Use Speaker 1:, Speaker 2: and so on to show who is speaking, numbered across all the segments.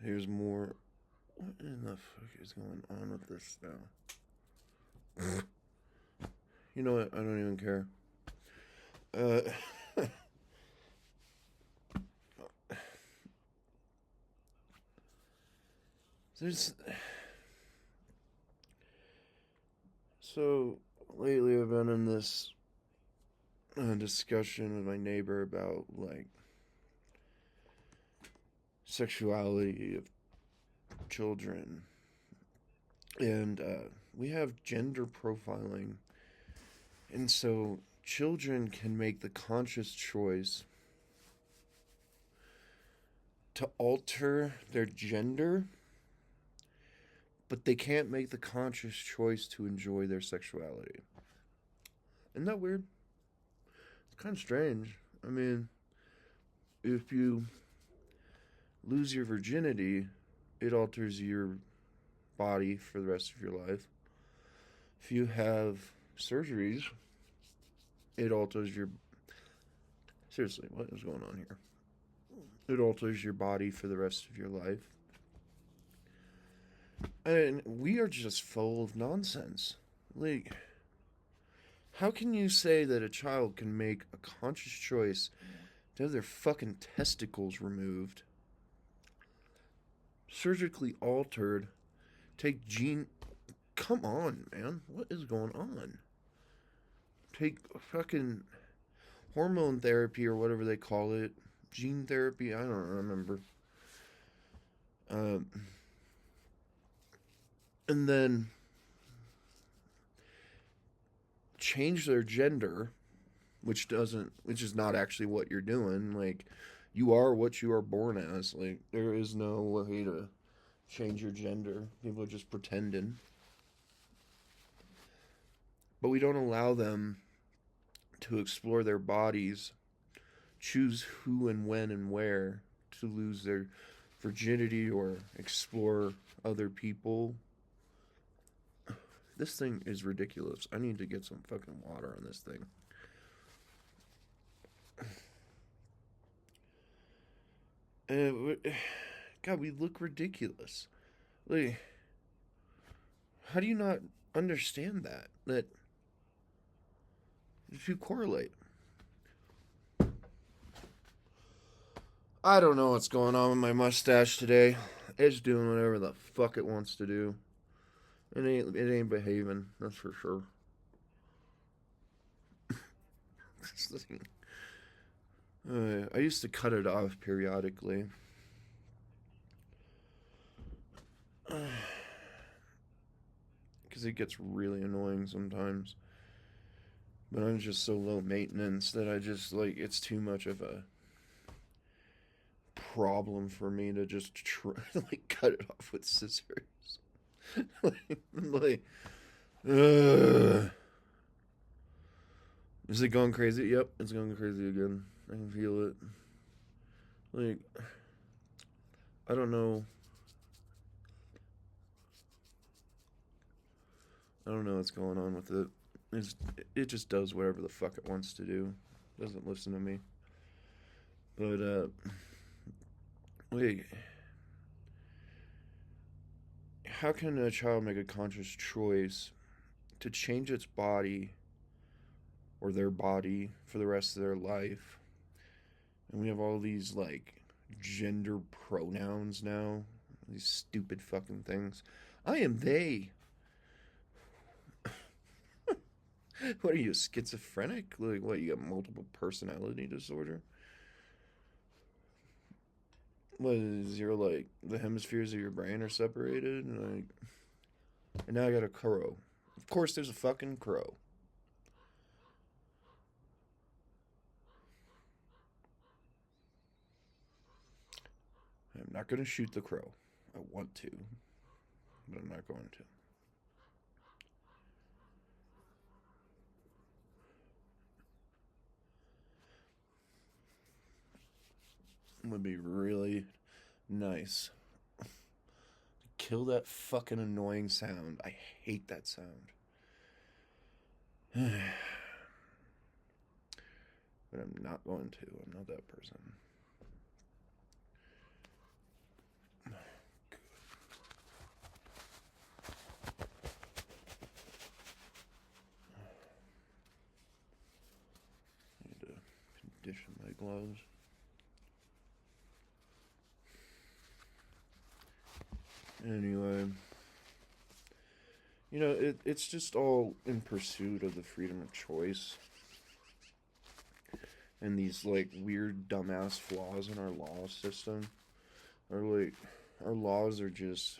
Speaker 1: Here's more. What in the fuck is going on with this now? You know what? I don't even care. Uh, there's so lately I've been in this discussion with my neighbor about like sexuality of children, and we have gender profiling, and so children can make the conscious choice to alter their gender, but they can't make the conscious choice to enjoy their sexuality. Isn't that weird? It's kind of strange. I mean, if you lose your virginity, it alters your body for the rest of your life. If you have surgeries, it alters your. Seriously, what is going on here? It alters your body for the rest of your life. And we are just full of nonsense. Like, how can you say that a child can make a conscious choice to have their fucking testicles removed, surgically altered, take gene. Come on, man. What is going on? Take fucking hormone therapy or whatever they call it. Gene therapy? I don't remember. Um, and then change their gender, which is not actually what you're doing. Like, you are what you are born as. Like, there is no way to change your gender. People are just pretending. But we don't allow them to explore their bodies, choose who and when and where to lose their virginity or explore other people. This thing is ridiculous. I need to get some fucking water on this thing. God, we look ridiculous. Like, how do you not understand that? That if you correlate. I don't know what's going on with my mustache today. It's doing whatever the fuck it wants to do. It ain't behaving, that's for sure. I used to cut it off periodically. Because it gets really annoying sometimes. But I'm just so low maintenance that I just, like, it's too much of a problem for me to just try, like, cut it off with scissors. like, uh, is it going crazy? Yep, it's going crazy again. I can feel it. Like, I don't know. I don't know what's going on with it. It's, it just does whatever the fuck it wants to do. Doesn't listen to me. But, wait. How can a child make a conscious choice to change its body or their body for the rest of their life? And we have all these, like, gender pronouns now. These stupid fucking things. I am they. What are you, schizophrenic? Like, what, you got multiple personality disorder? What is your, like, the hemispheres of your brain are separated? And now I got a crow. Of course, there's a fucking crow. I'm not going to shoot the crow. I want to, but I'm not going to. It would be really nice. Kill that fucking annoying sound. I hate that sound. But I'm not going to. I'm not that person. condition my gloves. Anyway, it's just all in pursuit of the freedom of choice. And these, like, weird, dumbass flaws in our law system. Or, like, our laws are just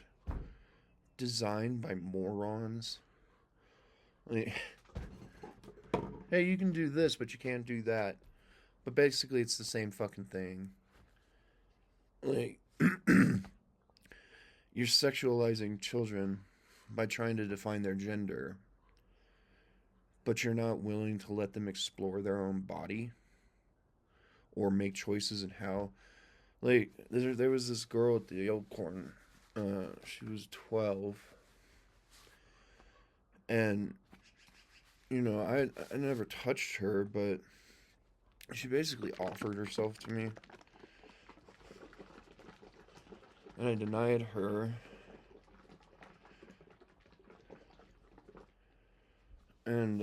Speaker 1: designed by morons. Like, hey, you can do this, but you can't do that. But basically, it's the same fucking thing. Like, you're sexualizing children by trying to define their gender, but you're not willing to let them explore their own body or make choices in how. Like, there was this girl at the Elkhorn. She was 12. And, I never touched her, but she basically offered herself to me. And I denied her. And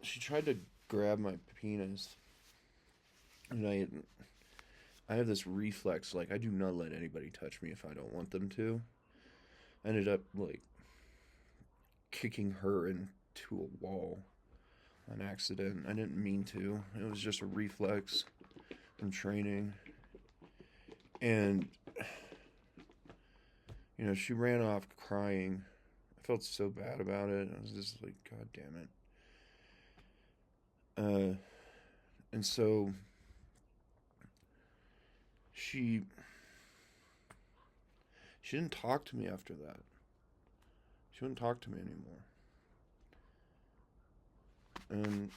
Speaker 1: she tried to grab my penis. And I have this reflex, like, I do not let anybody touch me if I don't want them to. I ended up, like, kicking her into a wall on accident. I didn't mean to. It was just a reflex from training. And, she ran off crying. I felt so bad about it. I was just like, God damn it. And so she didn't talk to me after that. She wouldn't talk to me anymore. And,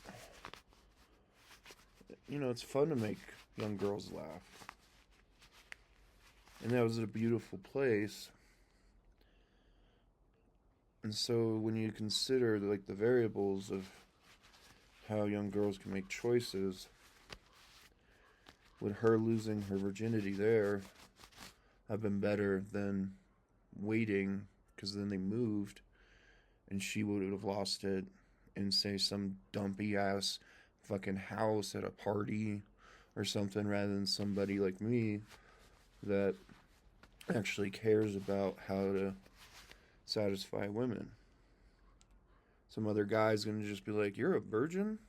Speaker 1: it's fun to make young girls laugh. And that was a beautiful place. And so when you consider, like, the variables of how young girls can make choices, would her losing her virginity there have been better than waiting, because then they moved and she would have lost it in, say, some dumpy ass fucking house at a party or something, rather than somebody like me that actually cares about how to satisfy women. Some other guy's gonna just be like, "You're a virgin?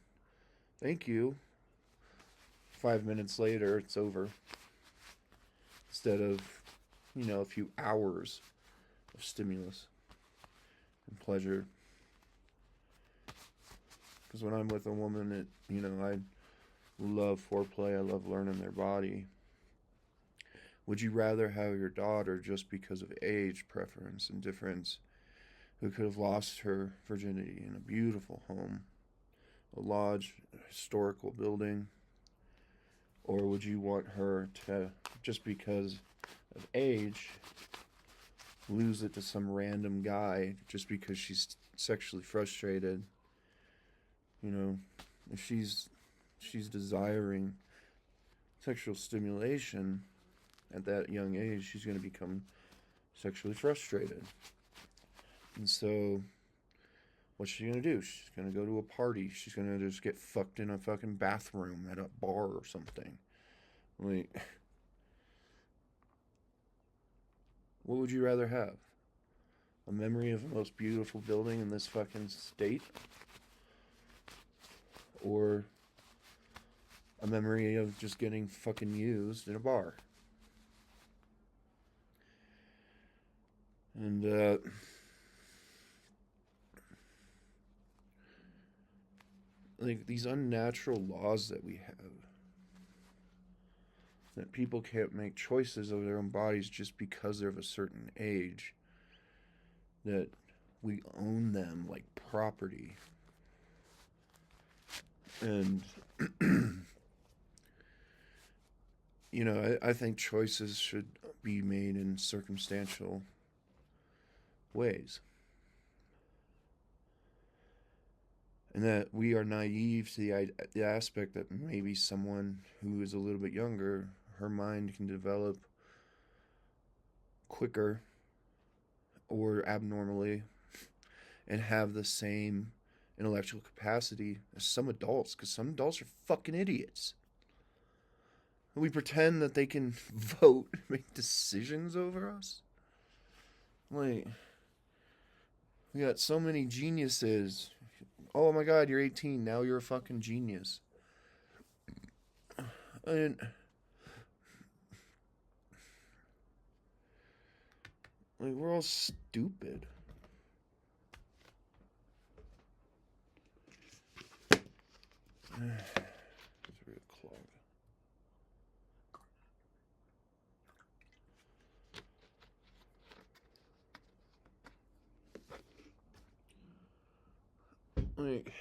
Speaker 1: Thank you." 5 minutes later, it's over. Instead of, a few hours of stimulus and pleasure. Because when I'm with a woman, I love foreplay. I love learning their body. Would you rather have your daughter, just because of age preference and difference, who could have lost her virginity in a beautiful home, a lodge, a historical building? Or would you want her to, just because of age, lose it to some random guy just because she's sexually frustrated? If she's desiring sexual stimulation at that young age, she's going to become sexually frustrated. And so, what's she going to do? She's going to go to a party. She's going to just get fucked in a fucking bathroom at a bar or something. Like, what would you rather have? A memory of the most beautiful building in this fucking state? Or a memory of just getting fucking used in a bar? And, like, these unnatural laws that we have, that people can't make choices of their own bodies just because they're of a certain age, that we own them like property. And, I think choices should be made in circumstantial ways. And that we are naive to the aspect that maybe someone who is a little bit younger, her mind can develop quicker or abnormally and have the same intellectual capacity as some adults, because some adults are fucking idiots. We pretend that they can vote, make decisions over us. Like, we got so many geniuses. Oh my god, you're 18. Now you're a fucking genius. And like, we're all stupid. It's a real clog. Like,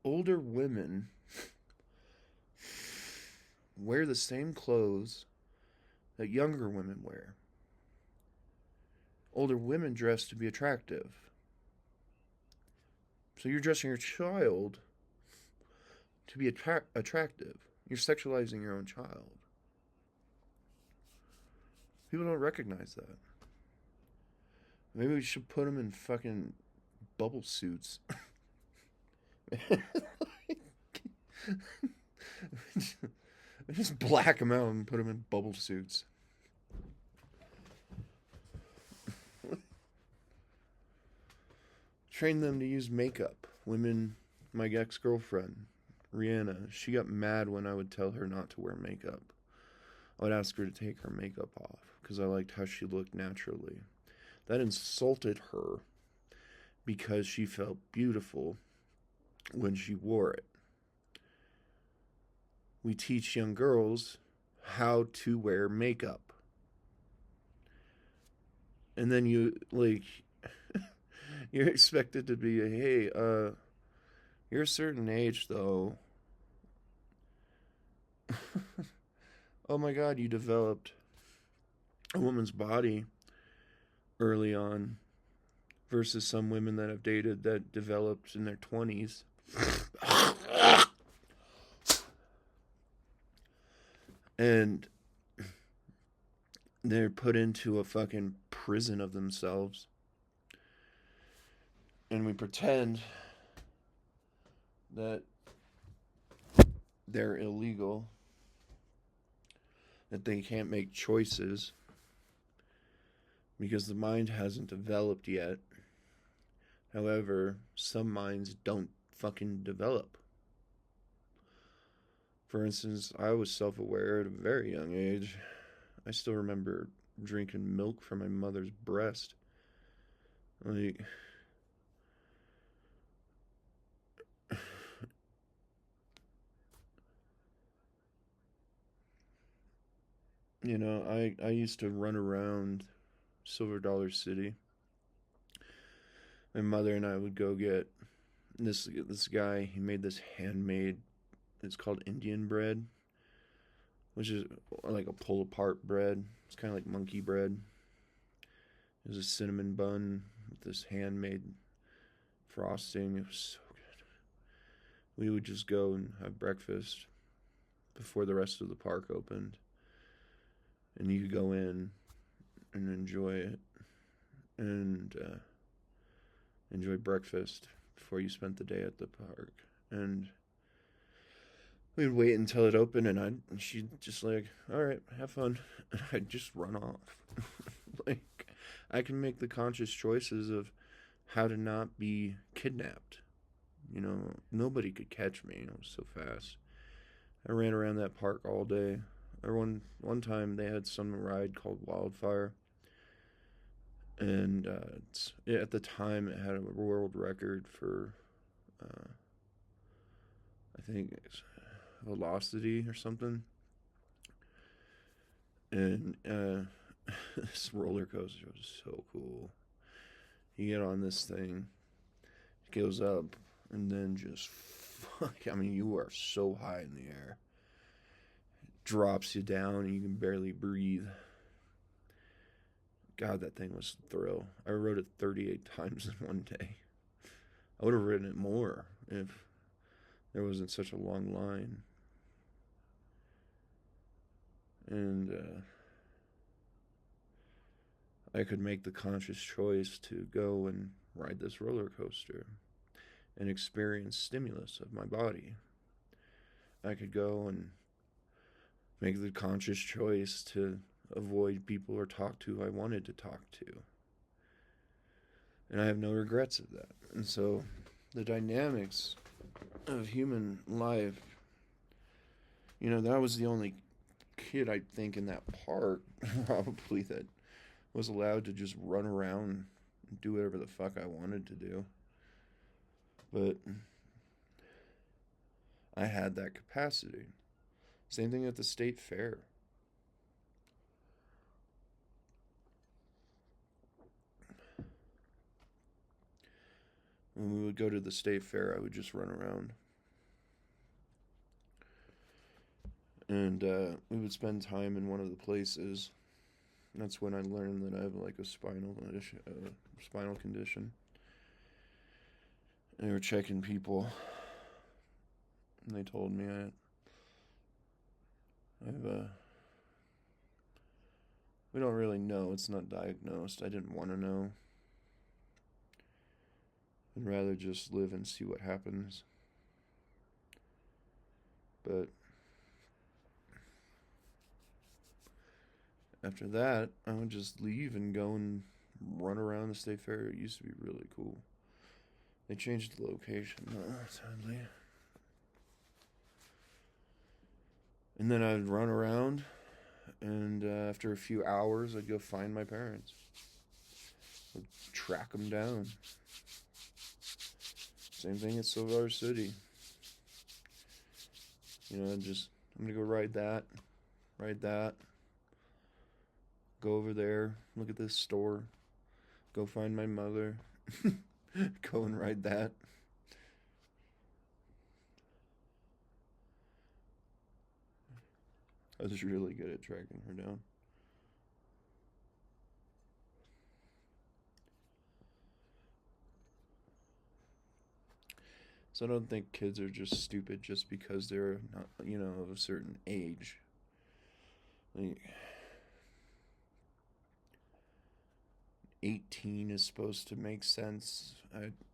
Speaker 1: older women wear the same clothes that younger women wear. Older women dress to be attractive. So you're dressing your child to be attractive. You're sexualizing your own child. People don't recognize that. Maybe we should put them in fucking bubble suits. Just black them out and put them in bubble suits. Train them to use makeup. Women, my ex-girlfriend, Rihanna, she got mad when I would tell her not to wear makeup. I would ask her to take her makeup off because I liked how she looked naturally. That insulted her because she felt beautiful when she wore it. We teach young girls how to wear makeup. And then you're expected to be, hey, you're a certain age though. Oh my god, you developed a woman's body early on versus some women that I've dated that developed in their 20s. And they're put into a fucking prison of themselves. And we pretend that they're illegal, that they can't make choices because the mind hasn't developed yet. However, some minds don't fucking develop. For instance, I was self-aware at a very young age. I still remember drinking milk from my mother's breast. Like, you know, I used to run around Silver Dollar City. My mother and I would go get this guy. He made this handmade. It's called Indian bread, which is like a pull apart bread. It's kind of like monkey bread. It was a cinnamon bun with this handmade frosting. It was so good. We would just go and have breakfast before the rest of the park opened, and you could go in and enjoy it and enjoy breakfast before you spent the day at the park. And we'd wait until it opened, and she'd just like, all right, have fun. And I'd just run off. Like, I can make the conscious choices of how to not be kidnapped. You know, nobody could catch me. I was so fast. I ran around that park all day. Or one time they had some ride called Wildfire, and at the time it had a world record for, I think it's velocity or something. And this roller coaster was so cool. You get on this thing, it goes up, and then just I mean, you are so high in the air. It drops you down, and you can barely breathe. God, that thing was a thrill. I rode it 38 times in one day. I would have ridden it more if there wasn't such a long line. And I could make the conscious choice to go and ride this roller coaster. and experience stimulus of my body. I could go and make the conscious choice to avoid people or talk to who I wanted to talk to. And I have no regrets of that. And so the dynamics of human life, that was the only kid, I think, in that park probably that was allowed to just run around and do whatever the fuck I wanted to do. But I had that capacity. Same thing at the state fair. When we would go to the state fair, I would just run around. And we would spend time in one of the places. That's when I learned that I have like a spinal condition. And they were checking people. And they told me we don't really know. It's not diagnosed. I didn't want to know. I'd rather just live and see what happens. But after that, I would just leave and go and run around the state fair. It used to be really cool. They changed the location, sadly. And then I'd run around, and after a few hours, I'd go find my parents. I'd track them down. Same thing at Silver City. I'm gonna go ride that. Go over there, look at this store, go find my mother, go and ride that. I was really good at tracking her down. So I don't think kids are just stupid just because they're not, of a certain age. Like, 18 is supposed to make sense.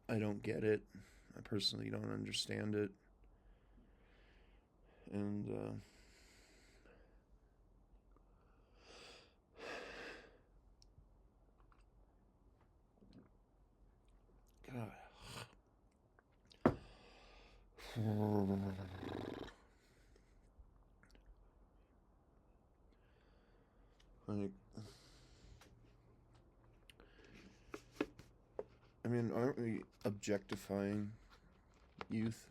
Speaker 1: I don't get it. I personally don't understand it. And God. Like, aren't we objectifying youth?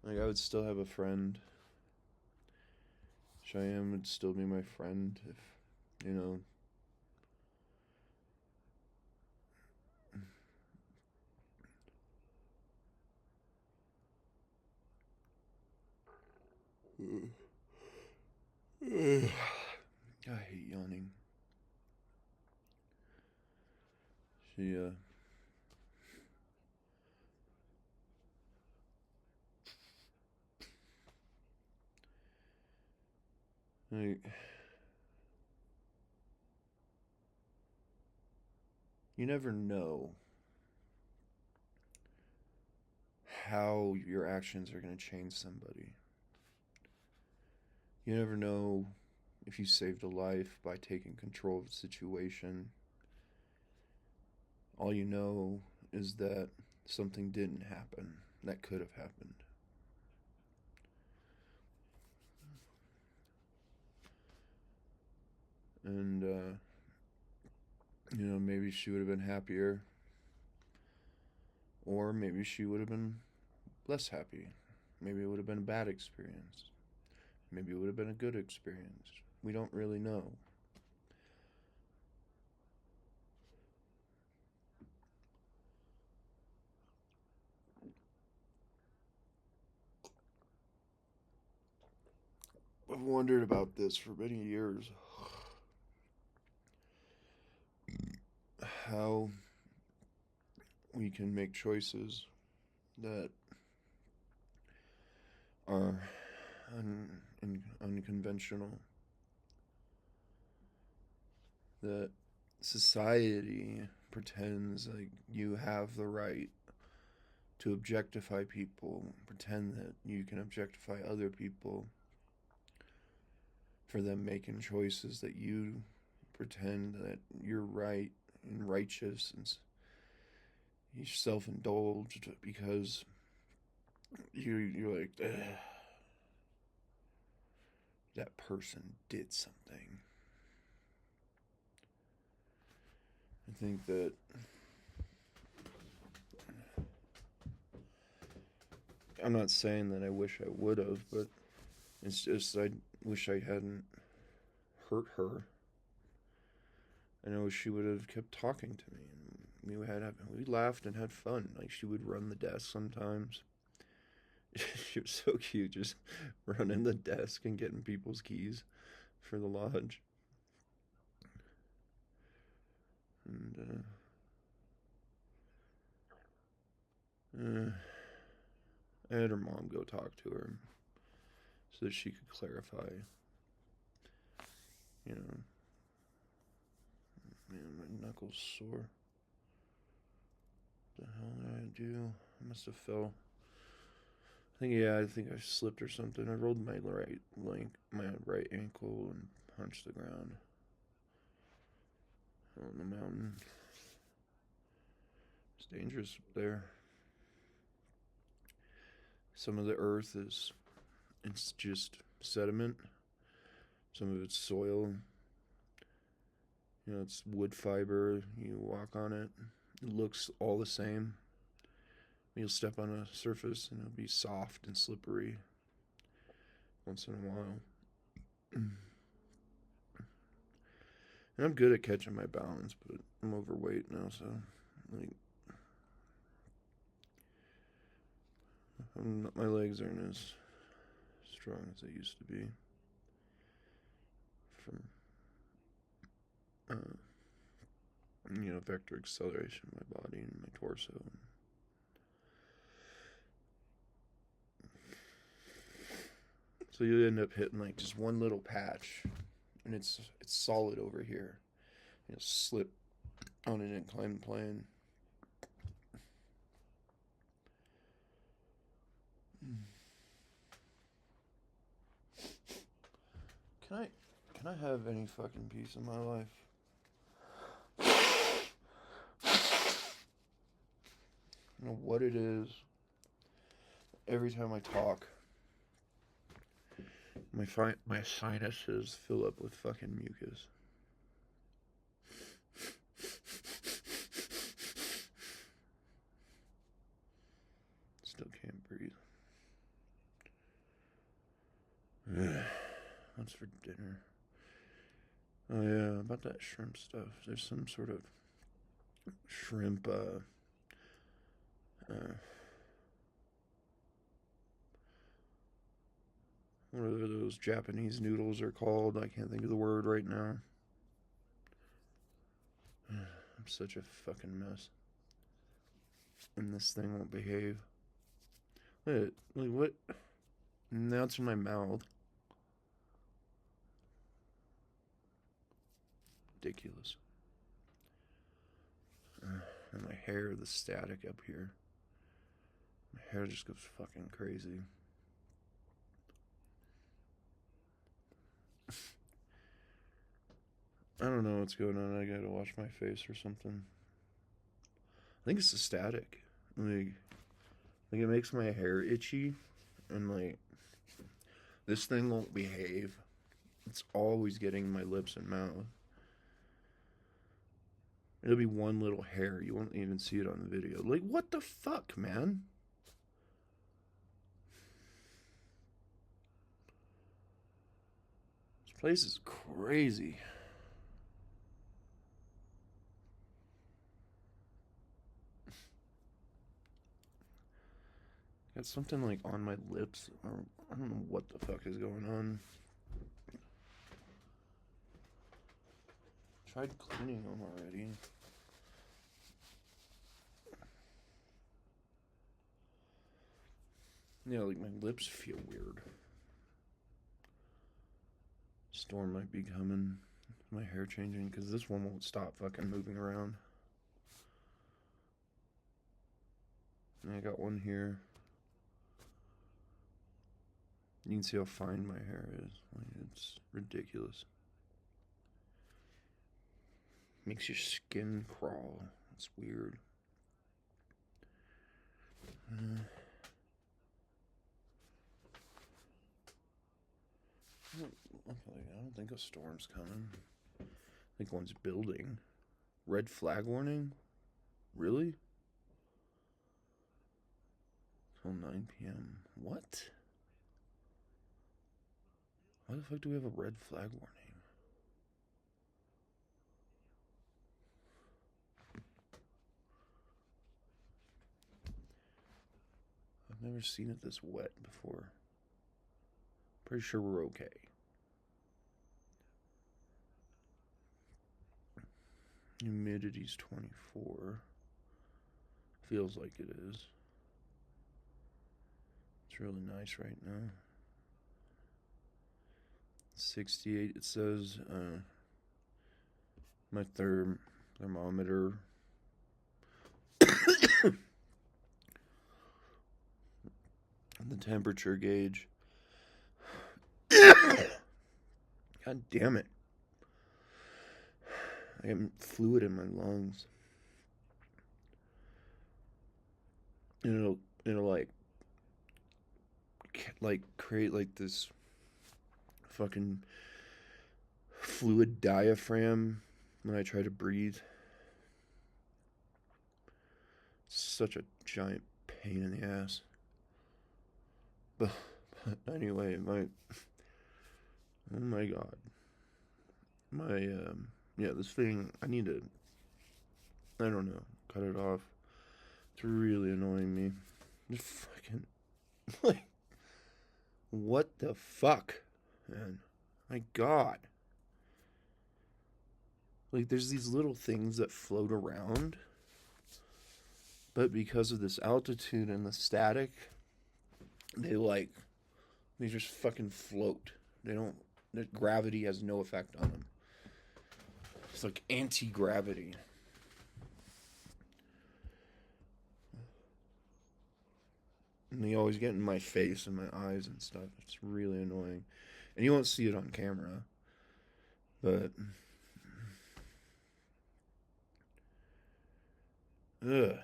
Speaker 1: Like, I would still have a friend. Cheyenne would still be my friend if, I hate yawning. She, like, you never know how your actions are going to change somebody. You never know if you saved a life by taking control of the situation. All you know is that something didn't happen that could have happened. And, maybe she would have been happier. Or maybe she would have been less happy. Maybe it would have been a bad experience. Maybe it would have been a good experience. We don't really know. I've wondered about this for many years. How we can make choices that are and unconventional. That society pretends like you have the right to objectify people, pretend that you can objectify other people for them making choices that you pretend that you're right and righteous, and you're self-indulged because you're like, that person did something. I think that I'm not saying that I wish I would have, but it's just I wish I hadn't hurt her. I know she would have kept talking to me, and we laughed and had fun. Like, she would run the desk sometimes. She was so cute, just running the desk and getting people's keys for the lodge. And I had her mom go talk to her so that she could clarify. You know, man, my knuckles sore. What the hell did I do? I must have fell. I think I slipped or something. I rolled my right ankle and punched the ground on the mountain. It's dangerous up there. Some of the earth it's just sediment. Some of it's soil. It's wood fiber. You walk on it. It looks all the same. You'll step on a surface and it'll be soft and slippery once in a while. And I'm good at catching my balance, but I'm overweight now, so my legs aren't as strong as they used to be from vector acceleration in my body and my torso. So you end up hitting like just one little patch, and it's solid over here. You'll slip on an inclined plane. Can I have any fucking peace in my life? I don't know what it is. Every time I talk, my sinuses fill up with fucking mucus. Still can't breathe. What's for dinner? Oh yeah, about that shrimp stuff. There's some sort of shrimp, whatever those Japanese noodles are called. I can't think of the word right now. I'm such a fucking mess. And this thing won't behave. Wait, what? Now it's in my mouth. Ridiculous. And my hair, the static up here. My hair just goes fucking crazy. I don't know what's going on. I gotta wash my face or something. I think it's the static. Like it makes my hair itchy, and like this thing won't behave. It's always getting my lips and mouth. It'll be one little hair. You won't even see it on the video. Like, what the fuck, man? This place is crazy. Got something like on my lips. I don't know what the fuck is going on. Tried cleaning them already. Yeah, like my lips feel weird. storm might be coming. My hair changing because this one won't stop fucking moving around. And I got one here. You can see how fine my hair is. Like, it's ridiculous. Makes your skin crawl. It's weird. I don't think a storm's coming. I think one's building. Red flag warning? Really? Till 9 p.m. What? Why the fuck do we have a red flag warning? I've never seen it this wet before. Pretty sure we're okay. Humidity's 24. Feels like it is. It's really nice right now. 68, it says. My thermometer. The temperature gauge. God damn it. I got fluid in my lungs. And it'll like create like this fucking fluid diaphragm when I try to breathe. Such a giant pain in the ass. But anyway, oh my god. This thing, I need to, I don't know, cut it off. It's really annoying me. Just fucking, like, what the fuck, man? My god. Like, there's these little things that float around, but because of this altitude and the static, they just fucking float. Gravity has no effect on them. It's like anti-gravity. And they always get in my face and my eyes and stuff. It's really annoying. And you won't see it on camera. But ugh.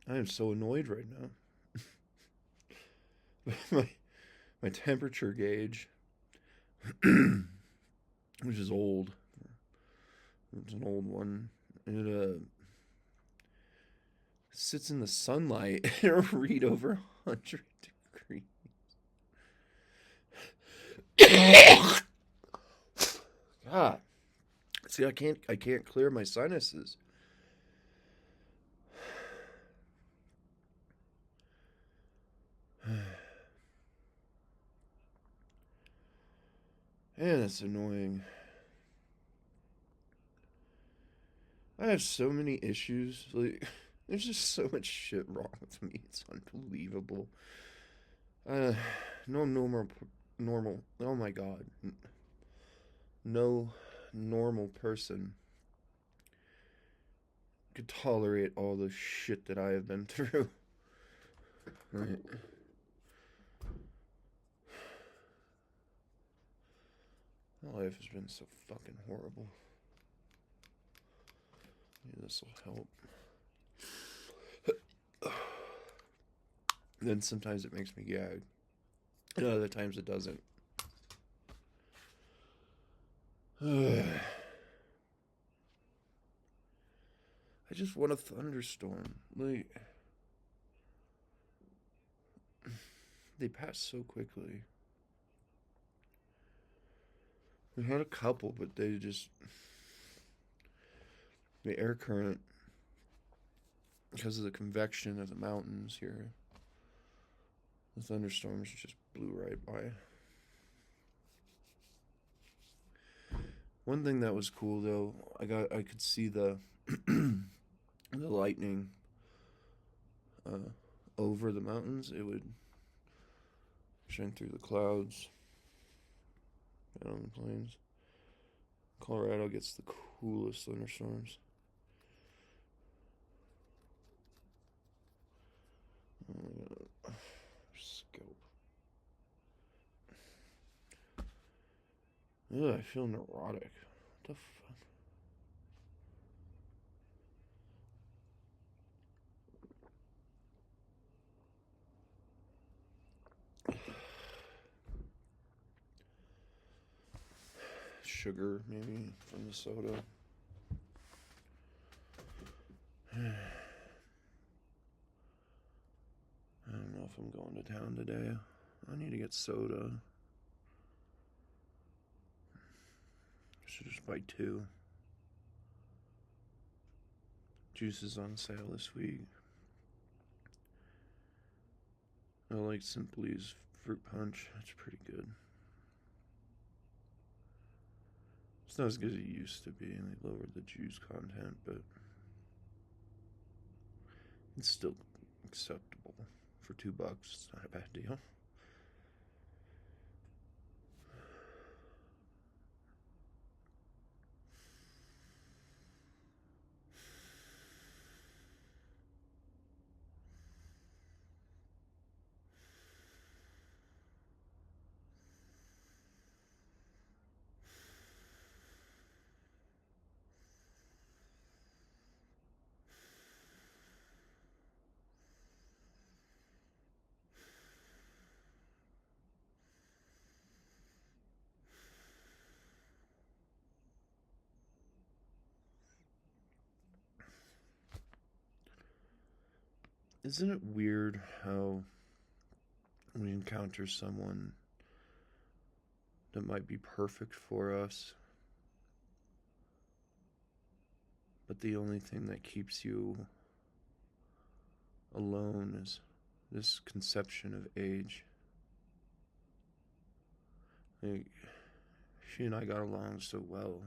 Speaker 1: I am so annoyed right now. my temperature gauge, which is old. It's an old one. It sits in the sunlight and it'll read over 100 degrees. God. See, I can't clear my sinuses. Man, it's annoying. I have so many issues. Like, there's just so much shit wrong with me. It's unbelievable. No normal. Oh my god. No normal person could tolerate all the shit that I have been through. Right. My life has been so fucking horrible. Maybe this will help. Then sometimes it makes me gag. And other times it doesn't. I just want a thunderstorm. Like, they pass so quickly. We had a couple, but they just, the air current, because of the convection of the mountains here, the thunderstorms just blew right by. One thing that was cool though, I could see the the lightning over the mountains. It would shine through the clouds. out on the plains. Colorado gets the coolest thunderstorms. Scope. Ugh, I feel neurotic. What the fuck? Sugar, maybe, from the soda. I don't know if I'm going to town today. I need to get soda. I should just buy 2. Juice is on sale this week. I like Simply's fruit punch. It's pretty good. It's not as good as it used to be. They lowered the juice content, but it's still acceptable. For $2, it's not a bad deal. Isn't it weird how we encounter someone that might be perfect for us, but the only thing that keeps you alone is this conception of age? Like, she and I got along so well,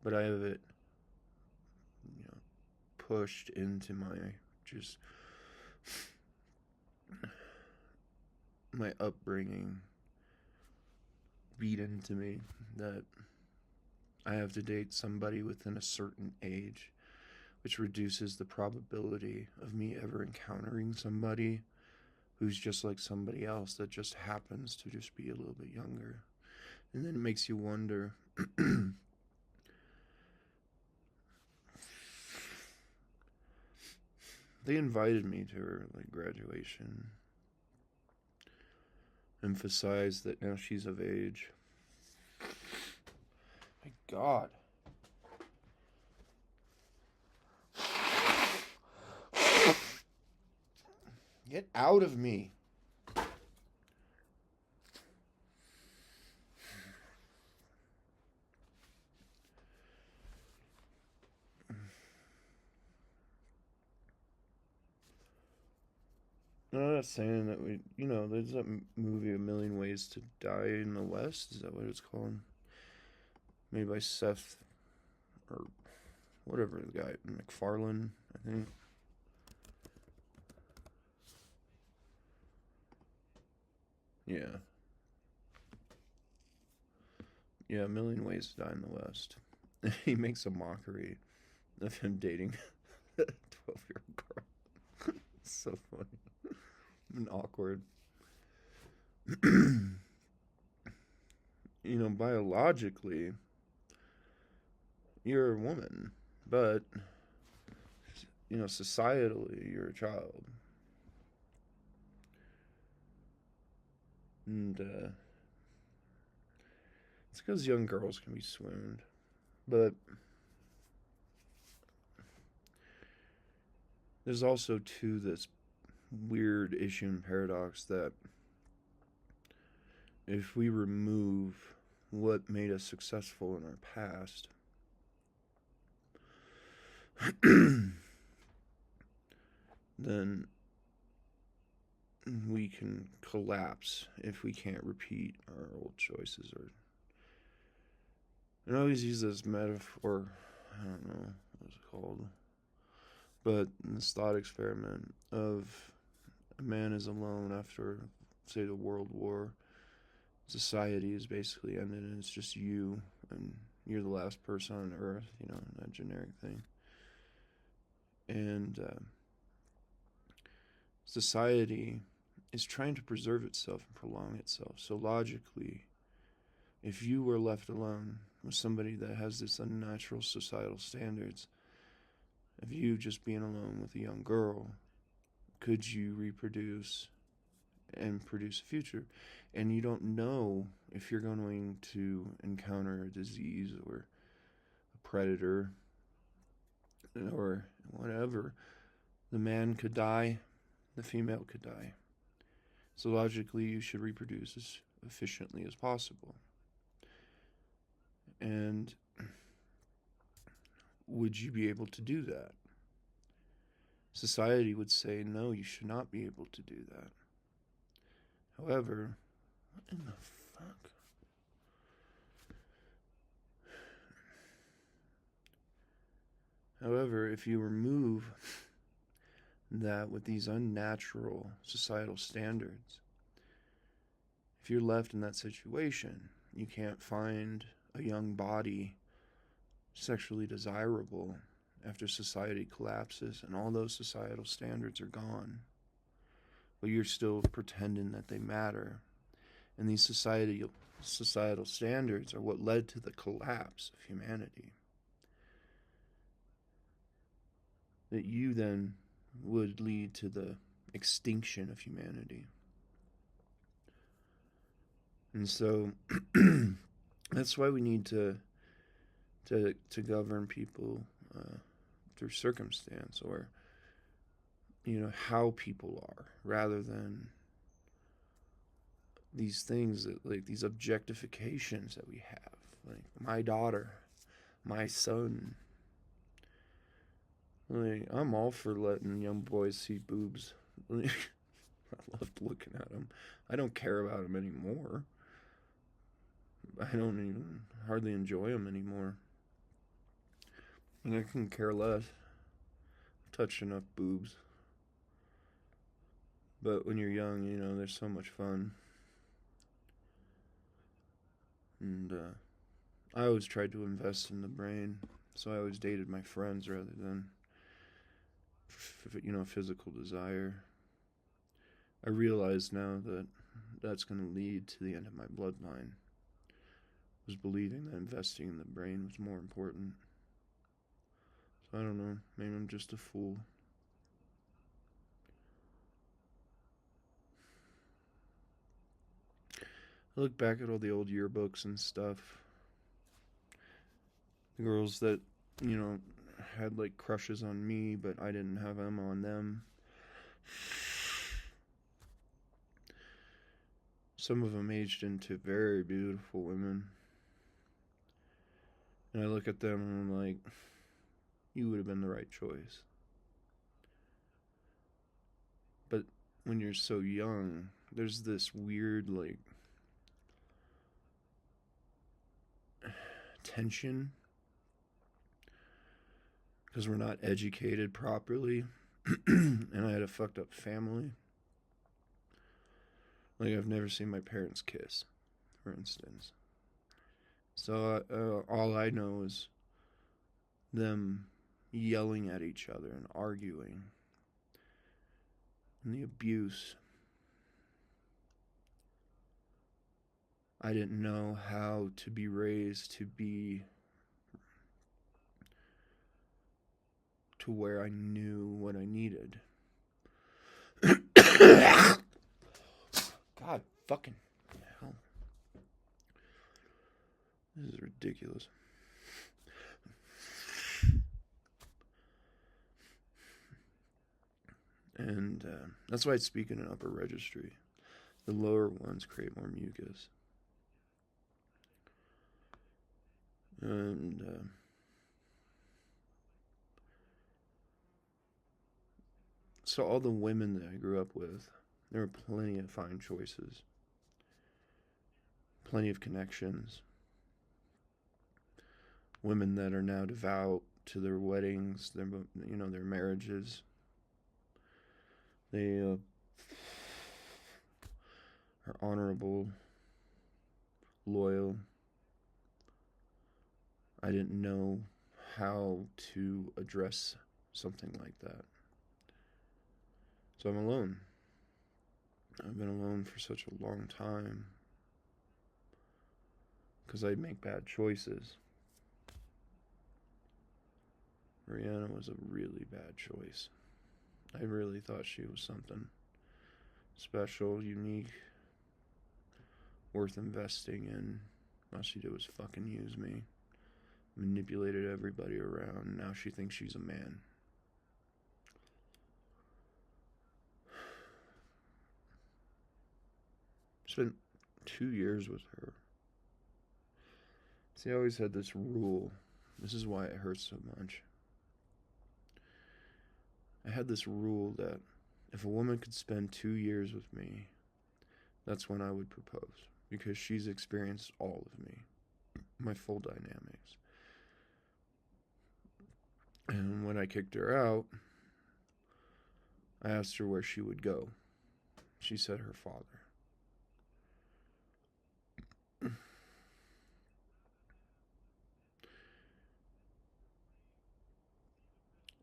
Speaker 1: but I have it, pushed into my just my upbringing, beat into me that I have to date somebody within a certain age, which reduces the probability of me ever encountering somebody who's just like somebody else that just happens to just be a little bit younger. And then it makes you wonder, they invited me to her graduation, emphasized that now she's of age. My God. Get out of me. No, I'm not saying that there's that movie A Million Ways to Die in the West. Is that what it's called? Made by Seth, or whatever the guy, MacFarlane, I think. Yeah. Yeah, A Million Ways to Die in the West. He makes a mockery of him dating a 12-year-old girl. It's so funny and awkward. Biologically, you're a woman, but, societally, you're a child. And, it's because young girls can be swooned. But there's also, too, this weird issue and paradox that if we remove what made us successful in our past, then we can collapse if we can't repeat our old choices. I always use this metaphor, I don't know what it's called, but this thought experiment of a man is alone after, say, the World War, society is basically ended and it's just you and you're the last person on earth, that generic thing. And society is trying to preserve itself and prolong itself. So logically, if you were left alone with somebody that has this unnatural societal standards of you just being alone with a young girl, could you reproduce and produce a future? And you don't know if you're going to encounter a disease or a predator or whatever. The man could die, the female could die. So logically, you should reproduce as efficiently as possible. And would you be able to do that? Society would say, no, you should not be able to do that. However, what in the fuck? However, if you remove that with these unnatural societal standards, if you're left in that situation, you can't find a young body sexually desirable after society collapses and all those societal standards are gone, but you're still pretending that they matter. And these societal standards are what led to the collapse of humanity. That you then would lead to the extinction of humanity. And so that's why we need to govern people through circumstance, or how people are, rather than these things that, like, these objectifications that we have, like my daughter, my son. Like, I'm all for letting young boys see boobs. I loved looking at them. I don't care about them anymore. I don't even hardly enjoy them anymore. And I can care less. I've touched enough boobs. But when you're young, there's so much fun. And I always tried to invest in the brain, so I always dated my friends rather than physical desire. I realize now that that's going to lead to the end of my bloodline. I was believing that investing in the brain was more important. So I don't know, maybe I'm just a fool. I look back at all the old yearbooks and stuff. The girls that, had like crushes on me, but I didn't have them on them. Some of them aged into very beautiful women. And I look at them and I'm like, you would have been the right choice. But when you're so young, there's this weird, like, tension. Because we're not educated properly. And I had a fucked up family. Like, I've never seen my parents kiss, for instance. So all I know is them yelling at each other and arguing. And the abuse. I didn't know how to be raised to where I knew what I needed. God fucking hell. This is ridiculous. And that's why I speak in an upper registry. The lower ones create more mucus. And so all the women that I grew up with, there were plenty of fine choices. Plenty of connections. Women that are now devout to their weddings, their marriages. They are honorable. loyal. I didn't know how to address something like that. So I'm alone. I've been alone for such a long time because I make bad choices. Rihanna was a really bad choice. I really thought she was something special, unique, worth investing in. All she did was fucking use me. Manipulated everybody around. Now she thinks she's a man. Spent 2 years with her. See, I always had this rule. This is why it hurts so much. I had this rule that if a woman could spend 2 years with me, that's when I would propose. Because she's experienced all of me. My full dynamics. And when I kicked her out, I asked her where she would go. She said her father.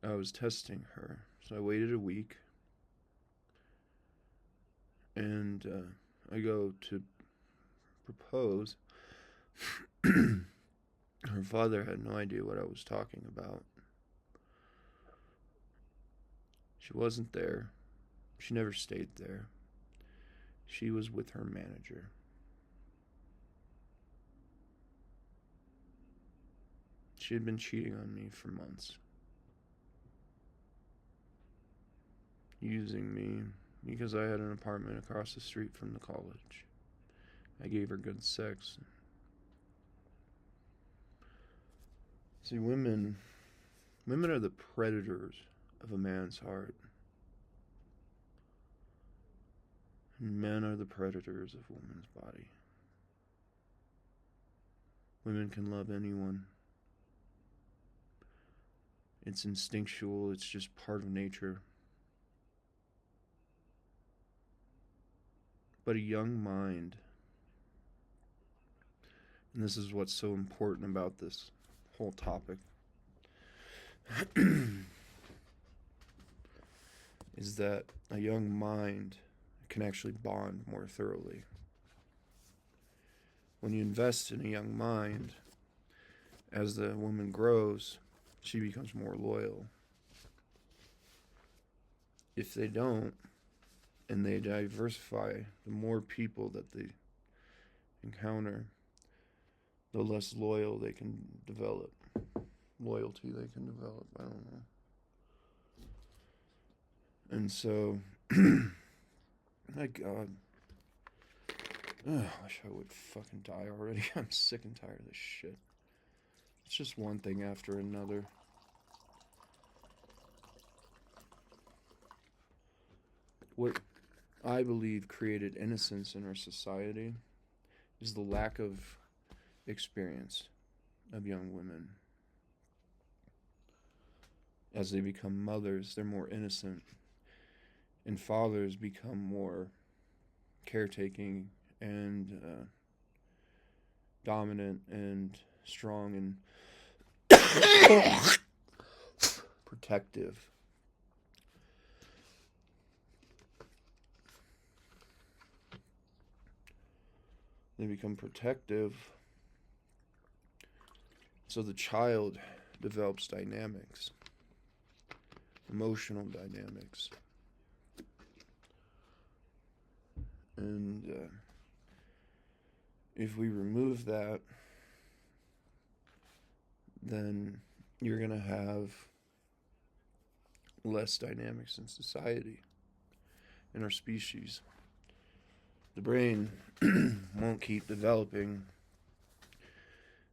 Speaker 1: I was testing her, so I waited a week, and I go to propose. Her father had no idea what I was talking about. She wasn't there. She never stayed there. She was with her manager. She had been cheating on me for months. Using me because I had an apartment across the street from the college. I gave her good sex. See, women are the predators of a man's heart. And men are the predators of a woman's body. Women can love anyone. It's instinctual, it's just part of nature. But a young mind, and this is what's so important about this whole topic, is that a young mind can actually bond more thoroughly. When you invest in a young mind, as the woman grows, she becomes more loyal. If they don't, and they diversify, the more people that they encounter, the less loyal they can develop. Loyalty they can develop, I don't know. And so, my God. I wish I would fucking die already. I'm sick and tired of this shit. It's just one thing after another. What I believe created innocence in our society is the lack of experience of young women. As they become mothers, they're more innocent. And fathers become more caretaking and dominant and strong and protective. They become protective, so the child develops dynamics, emotional dynamics. And if we remove that, then you're going to have less dynamics in society, in our species. The brain won't keep developing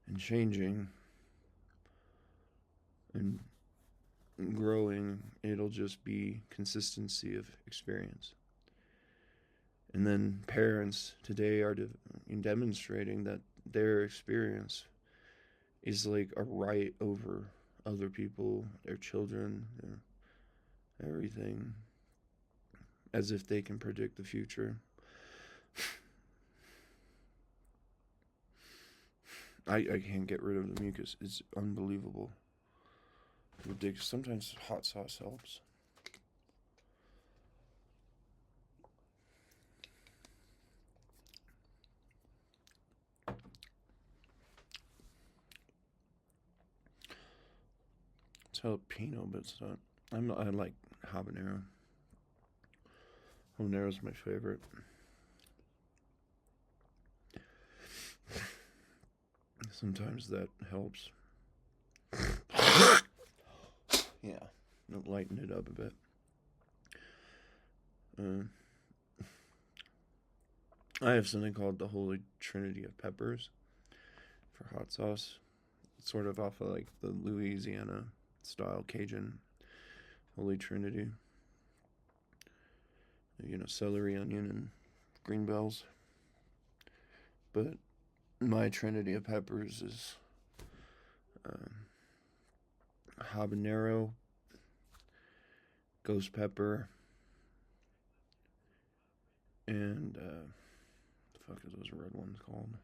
Speaker 1: and changing and growing. It'll just be consistency of experience. And then parents today are demonstrating that their experience is like a right over other people, their children, their everything, as if they can predict the future. I can't get rid of the mucus. It's unbelievable. Ridiculous. Sometimes hot sauce helps. It's jalapeno, but it's not. I like habanero. Habanero's my favorite. Sometimes that helps. Yeah, lighten it up a bit. I have something called the Holy Trinity of Peppers for hot sauce. It's sort of off of like the Louisiana style Cajun Holy Trinity. Celery, onion, and green bells. But my Trinity of Peppers is habanero, ghost pepper, and the fuck is those red ones called?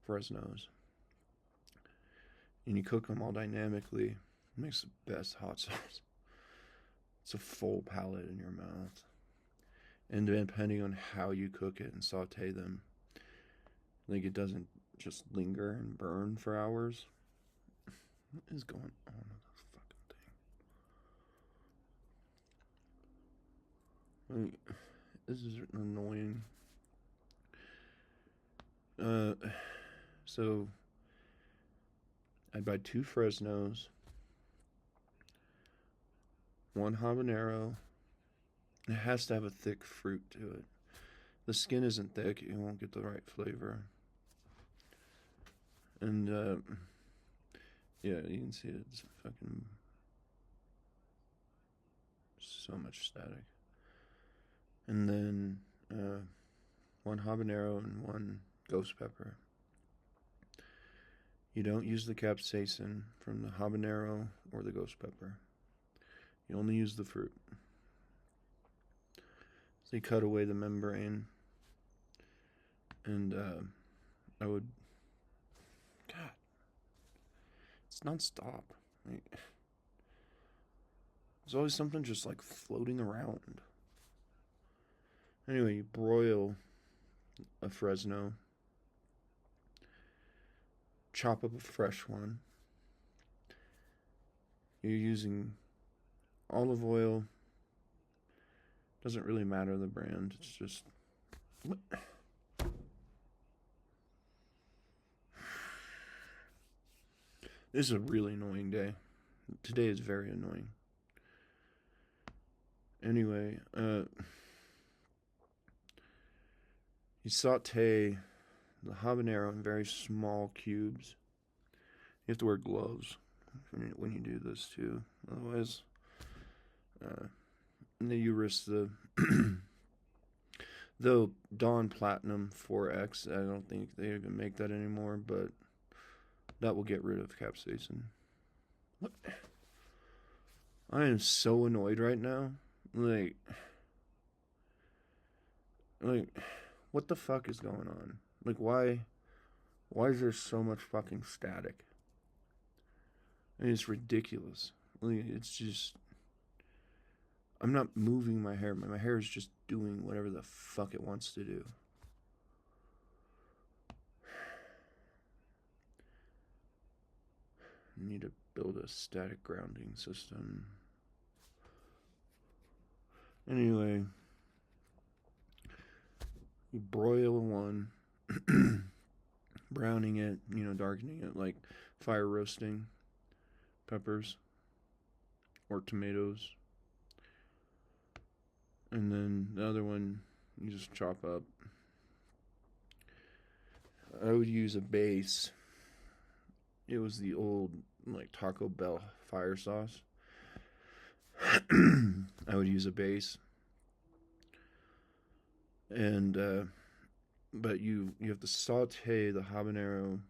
Speaker 1: Fresnos. And you cook them all dynamically. It makes the best hot sauce. It's a full palate in your mouth. And depending on how you cook it and saute them, like it doesn't just linger and burn for hours. What is going on with this fucking thing? Like, this is annoying. So I'd buy 2 Fresnos, 1 habanero. It has to have a thick fruit to it. The skin isn't thick, you won't get the right flavor. And yeah, you can see it's fucking so much static. And then 1 habanero and 1 ghost pepper. You don't use the capsaicin from the habanero or the ghost pepper. You only use the fruit. So you cut away the membrane. And I would... God. It's nonstop. Like, there's always something just like floating around. Anyway, you broil a Fresno. Chop up a fresh one. You're using olive oil. Doesn't really matter the brand. It's just... This is a really annoying day. Today is very annoying. Anyway, you saute the habanero in very small cubes. You have to wear gloves when you do this too. Otherwise, you risk the... Though Dawn Platinum 4X, I don't think they even make that anymore, but that will get rid of capsaicin. What? I am so annoyed right now. Like, what the fuck is going on? Like, why is there so much fucking static? I mean, it's ridiculous. Like, it's just... I'm not moving my hair. My hair is just doing whatever the fuck it wants to do. I need to build a static grounding system. Anyway, you broil one, browning it, darkening it, like fire roasting peppers or tomatoes. And then the other one, you just chop up. I would use a base. It was the old, like, Taco Bell fire sauce. I would use a base. And, but you have to saute the habanero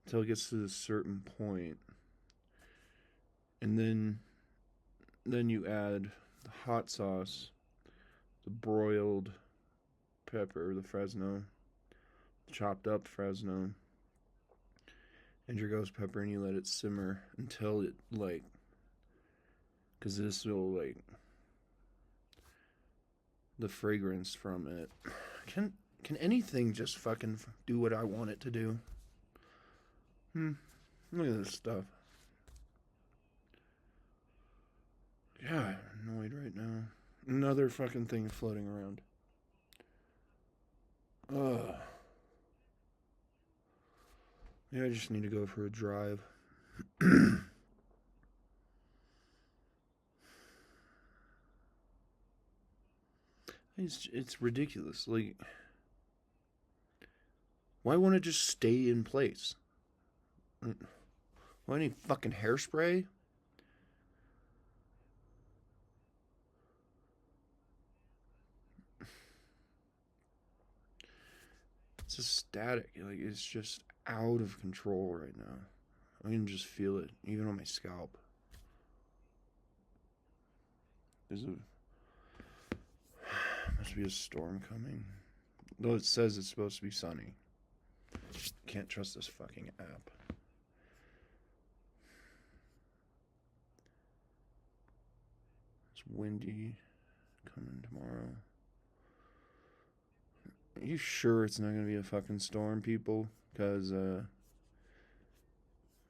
Speaker 1: until it gets to a certain point. And then you add the hot sauce, the broiled pepper, the Fresno, chopped up Fresno, and your ghost pepper, and you let it simmer until it, like, because this will, like, the fragrance from it. Can anything just fucking do what I want it to do? Look at this stuff. Yeah, I'm annoyed right now. Another fucking thing floating around. Ugh. Yeah, I just need to go for a drive. It's ridiculous. Like, why won't it just stay in place? Why need fucking hairspray? It's just static. Like, it's just out of control right now. I can just feel it, even on my scalp. Must be a storm coming. Though it says it's supposed to be sunny. Can't trust this fucking app. It's windy. Coming tomorrow. Are you sure it's not gonna be a fucking storm, people? Because,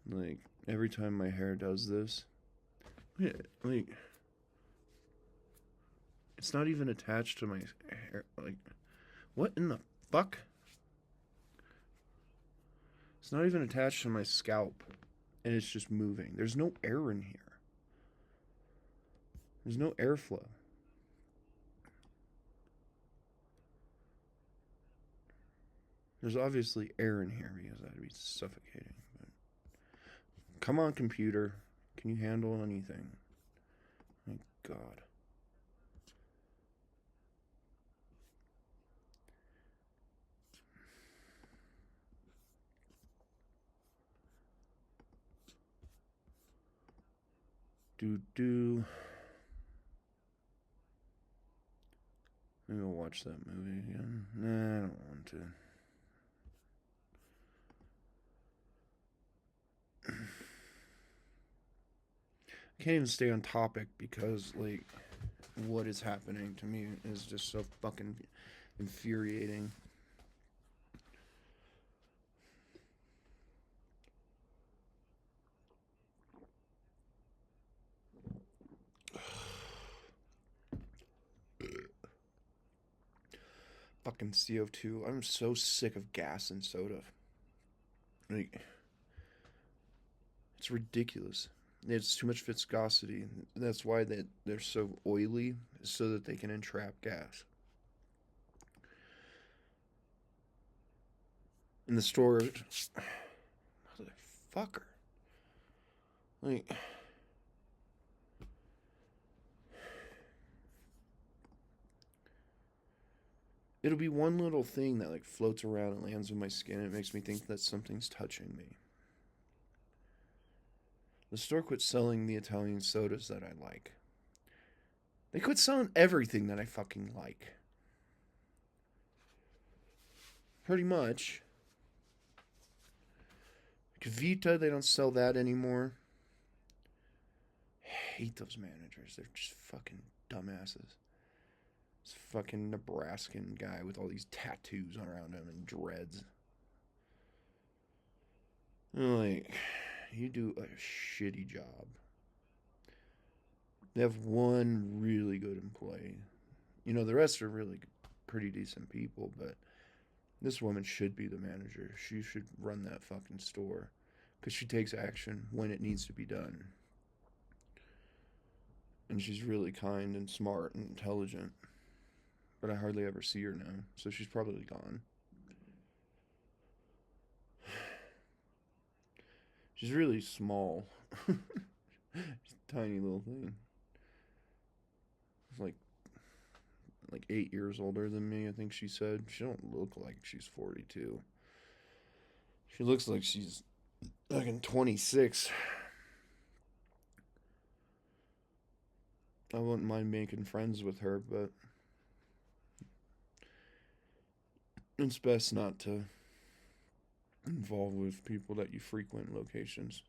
Speaker 1: like, every time my hair does this, yeah, like, it's not even attached to my hair. Like, what in the fuck? It's not even attached to my scalp, and it's just moving. There's no air in here. There's no airflow. There's obviously air in here because that'd be suffocating. But come on, computer. Can you handle anything? My God. Do. Maybe I'll watch that movie again. Nah, I don't want to. I can't even stay on topic because, like, what is happening to me is just so fucking infuriating. Fucking CO2. I'm so sick of gas and soda. Like, it's ridiculous. It's too much viscosity. That's why they're so oily, so that they can entrap gas. In the storage, motherfucker. Like, it'll be one little thing that, like, floats around and lands on my skin. It makes me think that something's touching me. The store quit selling the Italian sodas that I like. They quit selling everything that I fucking like. Pretty much. Vita, they don't sell that anymore. I hate those managers. They're just fucking dumbasses. This fucking Nebraskan guy with all these tattoos around him and dreads. Like, you do a shitty job. They have one really good employee. You know, the rest are really pretty decent people, but this woman should be the manager. She should run that fucking store because she takes action when it needs to be done. And she's really kind and smart and intelligent. But I hardly ever see her now, so she's probably gone. She's really small. She's a tiny little thing. She's like 8 years older than me, I think she said. She don't look like she's 42. She looks like she's fucking 26. I wouldn't mind making friends with her, but it's best not to involved with people that you frequent locations.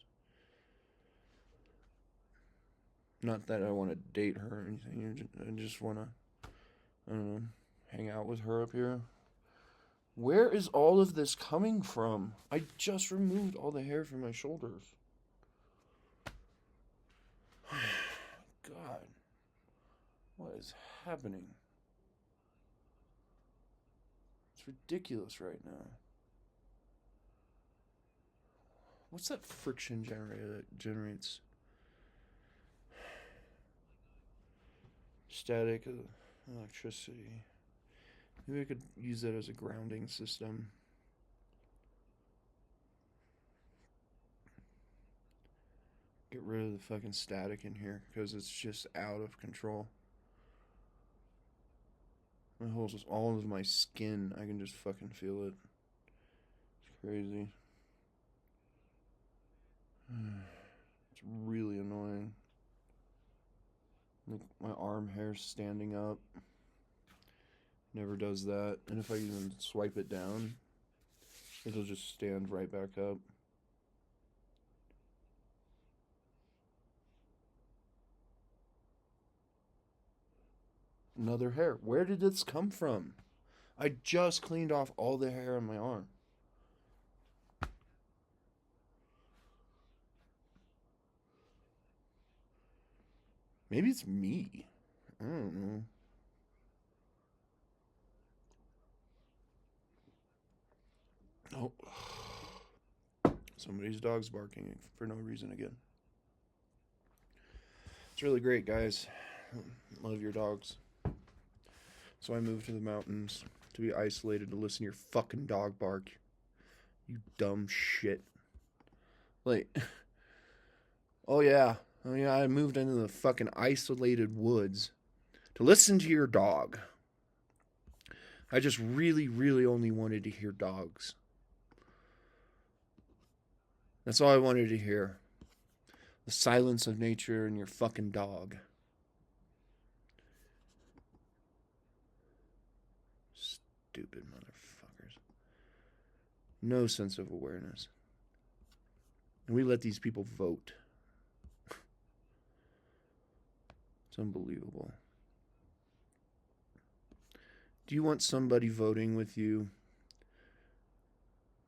Speaker 1: Not that I want to date her or anything. I just want to, I don't know, hang out with her up here. Where is all of this coming from? I just removed all the hair from my shoulders. God. What is happening? It's ridiculous right now. What's that friction generator that generates static electricity? Maybe I could use that as a grounding system. Get rid of the fucking static in here because it's just out of control. It holds all of my skin. I can just fucking feel it. It's crazy. It's really annoying. Like my arm hair's standing up. Never does that. And if I even swipe it down, it'll just stand right back up. Another hair. Where did this come from? I just cleaned off all the hair on my arm. Maybe it's me. I don't know. Oh. Somebody's dog's barking for no reason again. It's really great, guys. Love your dogs. So I moved to the mountains to be isolated to listen to your fucking dog bark. You dumb shit. Like, oh yeah, I moved into the fucking isolated woods to listen to your dog. I just really, really only wanted to hear dogs. That's all I wanted to hear. The silence of nature and your fucking dog. Stupid motherfuckers. No sense of awareness. And we let these people vote. It's unbelievable. Do you want somebody voting with you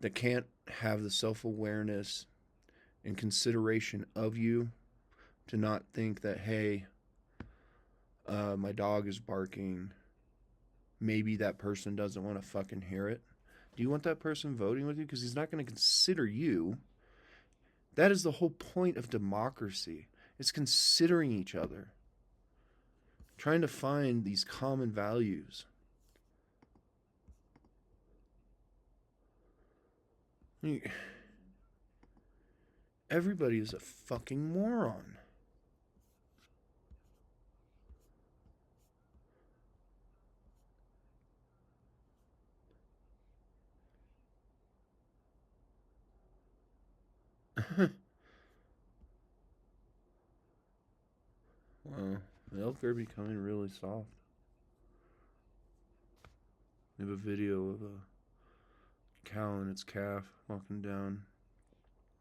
Speaker 1: that can't have the self-awareness and consideration of you to not think that, hey, my dog is barking. Maybe that person doesn't want to fucking hear it. Do you want that person voting with you? Because he's not going to consider you. That is the whole point of democracy. It's considering each other. Trying to find these common values. Everybody is a fucking moron. Wow, the elk are becoming really soft. We have a video of a cow and its calf walking down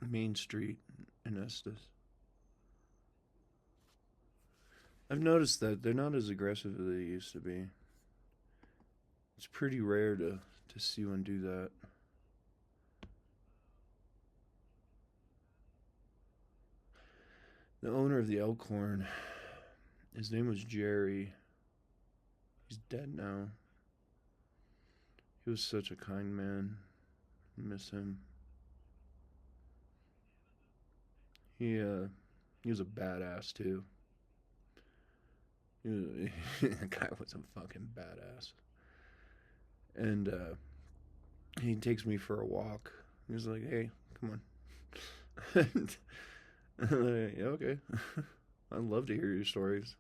Speaker 1: Main Street in Estes. I've noticed that they're not as aggressive as they used to be. It's pretty rare to see one do that. The owner of the Elkhorn, his name was Jerry. He's dead now. He was such a kind man. I miss him. He was a badass too. The guy was a fucking badass. And he takes me for a walk. He was like, "Hey, come on." Yeah, okay. I'd love to hear your stories.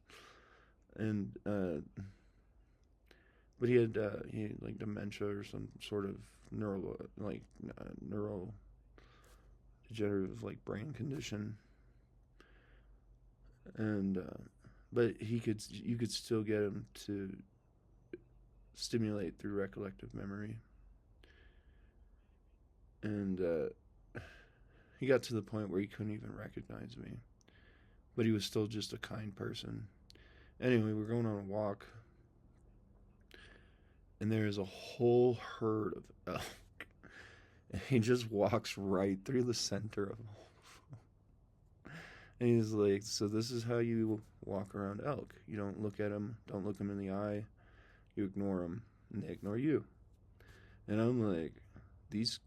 Speaker 1: And but he had like dementia or some sort of neurodegenerative like brain condition. And but you could still get him to stimulate through recollective memory. And he got to the point where he couldn't even recognize me, but he was still just a kind person. Anyway, we're going on a walk, and there is a whole herd of elk, and he just walks right through the center of them. And he's like, so this is how you walk around elk. You don't look at them, don't look them in the eye, you ignore them, and they ignore you. And I'm like, these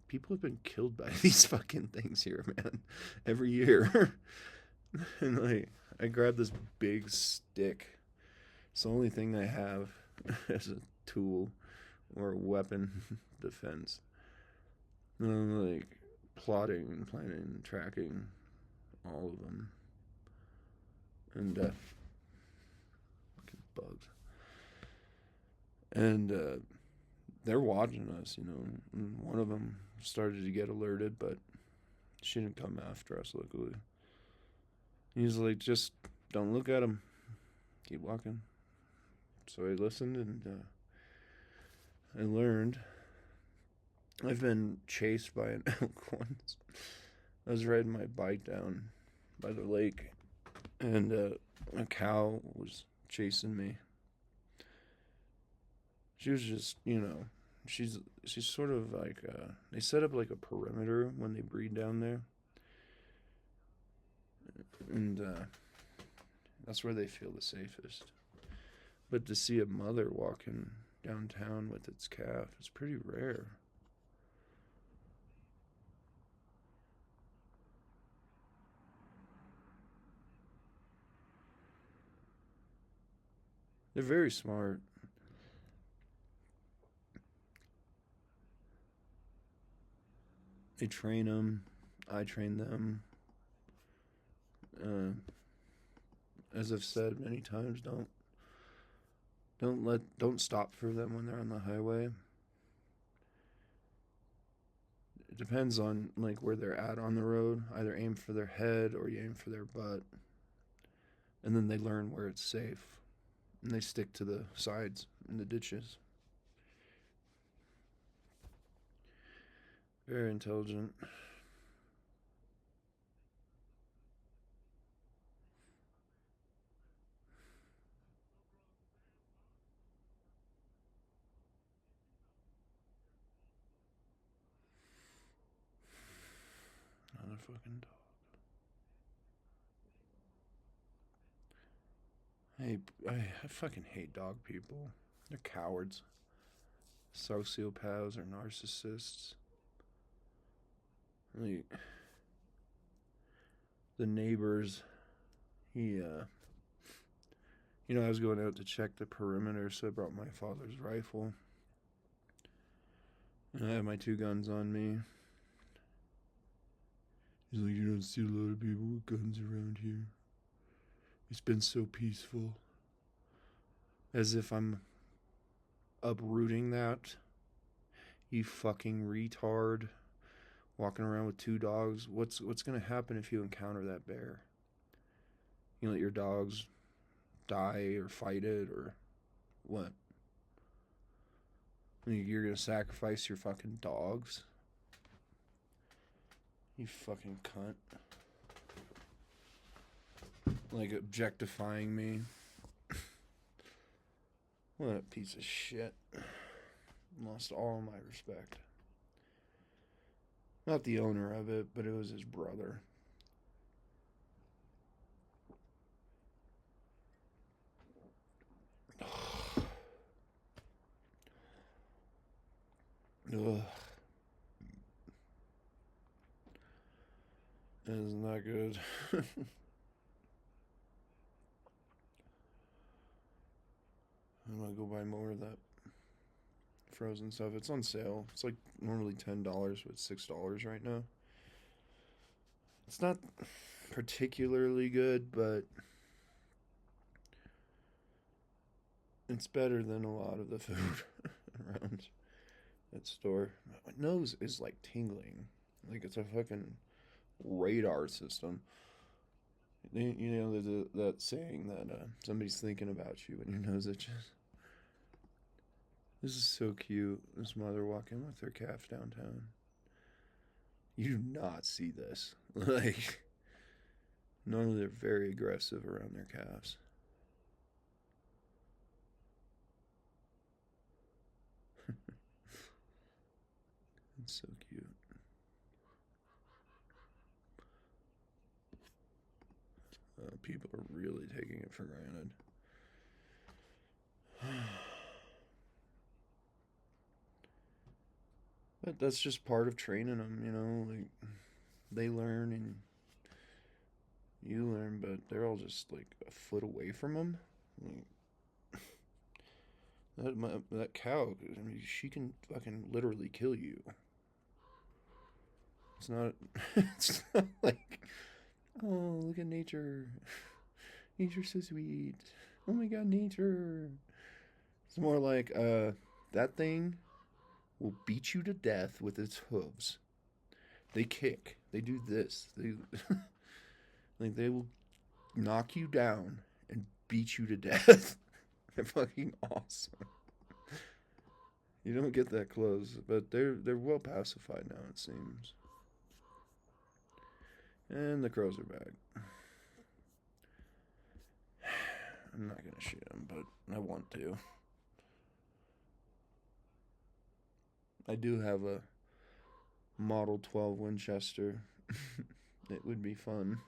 Speaker 1: people have been killed by these fucking things here, man, every year. And like, I grabbed this big stick. It's the only thing I have as a tool or a weapon defense. And I'm like plotting and planning and tracking all of them. And fucking bugs. And they're watching us, you know. And one of them started to get alerted, but she didn't come after us, luckily. He's like, just don't look at him. Keep walking. So I listened, and I learned. I've been chased by an elk once. I was riding my bike down by the lake, and a cow was chasing me. She was just, you know, she's sort of like, they set up like a perimeter when they breed down there. And that's where they feel the safest. But to see a mother walking downtown with its calf is pretty rare. They're very smart. They train them. I train them. As I've said many times, don't stop for them when they're on the highway. It depends on like where they're at on the road. Either aim for their head or you aim for their butt. And then they learn where it's safe. And they stick to the sides and the ditches. Very intelligent. Another fucking dog. I fucking hate dog people. They're cowards. Sociopaths or narcissists. Like, the neighbors, he, I was going out to check the perimeter, so I brought my father's rifle. And I had my 2 guns on me. He's like, you don't see a lot of people with guns around here. It's been so peaceful. As if I'm uprooting that. You fucking retard. Walking around with 2 dogs. What's gonna happen if you encounter that bear? You let your dogs die or fight it or what? You're gonna sacrifice your fucking dogs? You fucking cunt. Like objectifying me. What a piece of shit. Lost all my respect. Not the owner of it, but it was his brother. Ugh. That is not good. I'm gonna go buy more of that frozen stuff. It's on sale. It's like normally $10, but it's $6 right now. It's not particularly good, but it's better than a lot of the food around that store. My nose is like tingling. Like it's a fucking radar system. You know, that saying that somebody's thinking about you when your nose itches. This is so cute. This mother walking with her calf downtown. You do not see this. Like, normally they're very aggressive around their calves. It's so cute. People are really taking it for granted. But that's just part of training them, you know. Like, they learn and you learn, but they're all just like a foot away from them. Like, that cow, I mean, she can fucking literally kill you. It's not. It's not like, oh, look at nature. Nature's so sweet. Oh my god, nature. It's more like, that thing will beat you to death with its hooves. They kick. They do this. They like they will knock you down and beat you to death. They're fucking awesome. You don't get that close, but they're well pacified now, it seems. And the crows are back. I'm not gonna shoot them, but I want to. I do have a Model 12 Winchester. It would be fun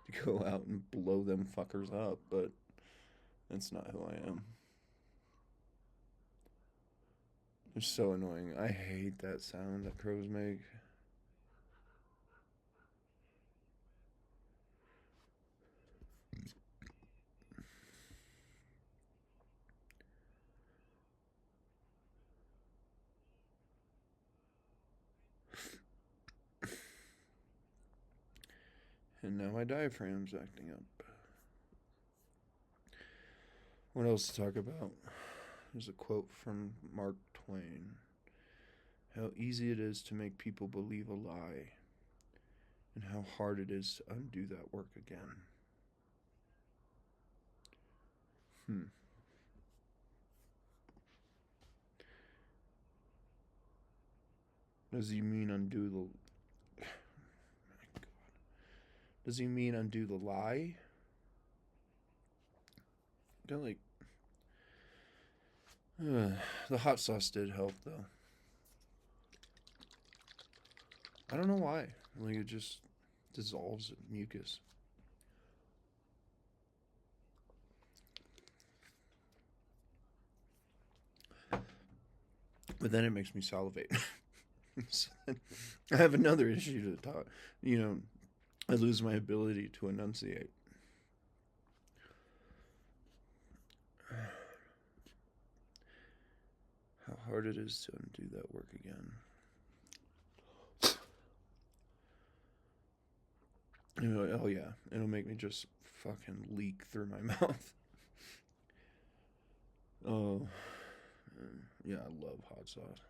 Speaker 1: to go out and blow them fuckers up, but that's not who I am. They're so annoying. I hate that sound that crows make. And now my diaphragm's acting up. What else to talk about? There's a quote from Mark Twain. How easy it is to make people believe a lie, and how hard it is to undo that work again. Hmm. Does he mean undo the... Does he mean undo the lie? Don't like... the hot sauce did help, though. I don't know why. Like, it just dissolves mucus. But then it makes me salivate. So I have another issue to talk. You know, I lose my ability to enunciate. How hard it is to undo that work again. You know, oh yeah, it'll make me just fucking leak through my mouth. Oh, yeah, I love hot sauce.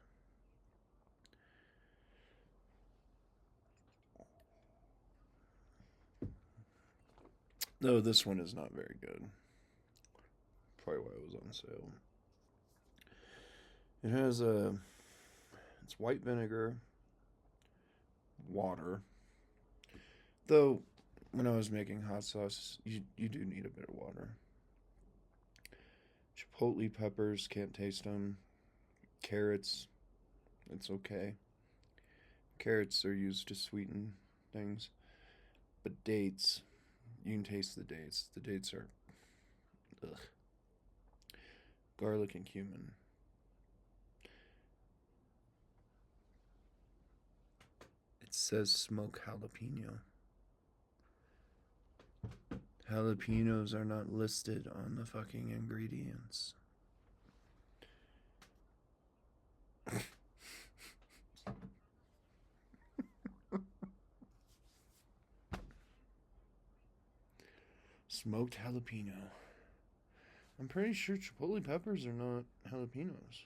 Speaker 1: No, this one is not very good. Probably why it was on sale. It has it's white vinegar, water. Though, when I was making hot sauce, you do need a bit of water. Chipotle peppers, can't taste them. Carrots, it's okay. Carrots are used to sweeten things. But dates, you can taste the dates. The dates are, ugh. Garlic and cumin. It says smoke jalapeno. Jalapenos are not listed on the fucking ingredients. Smoked jalapeno. I'm pretty sure chipotle peppers are not jalapenos.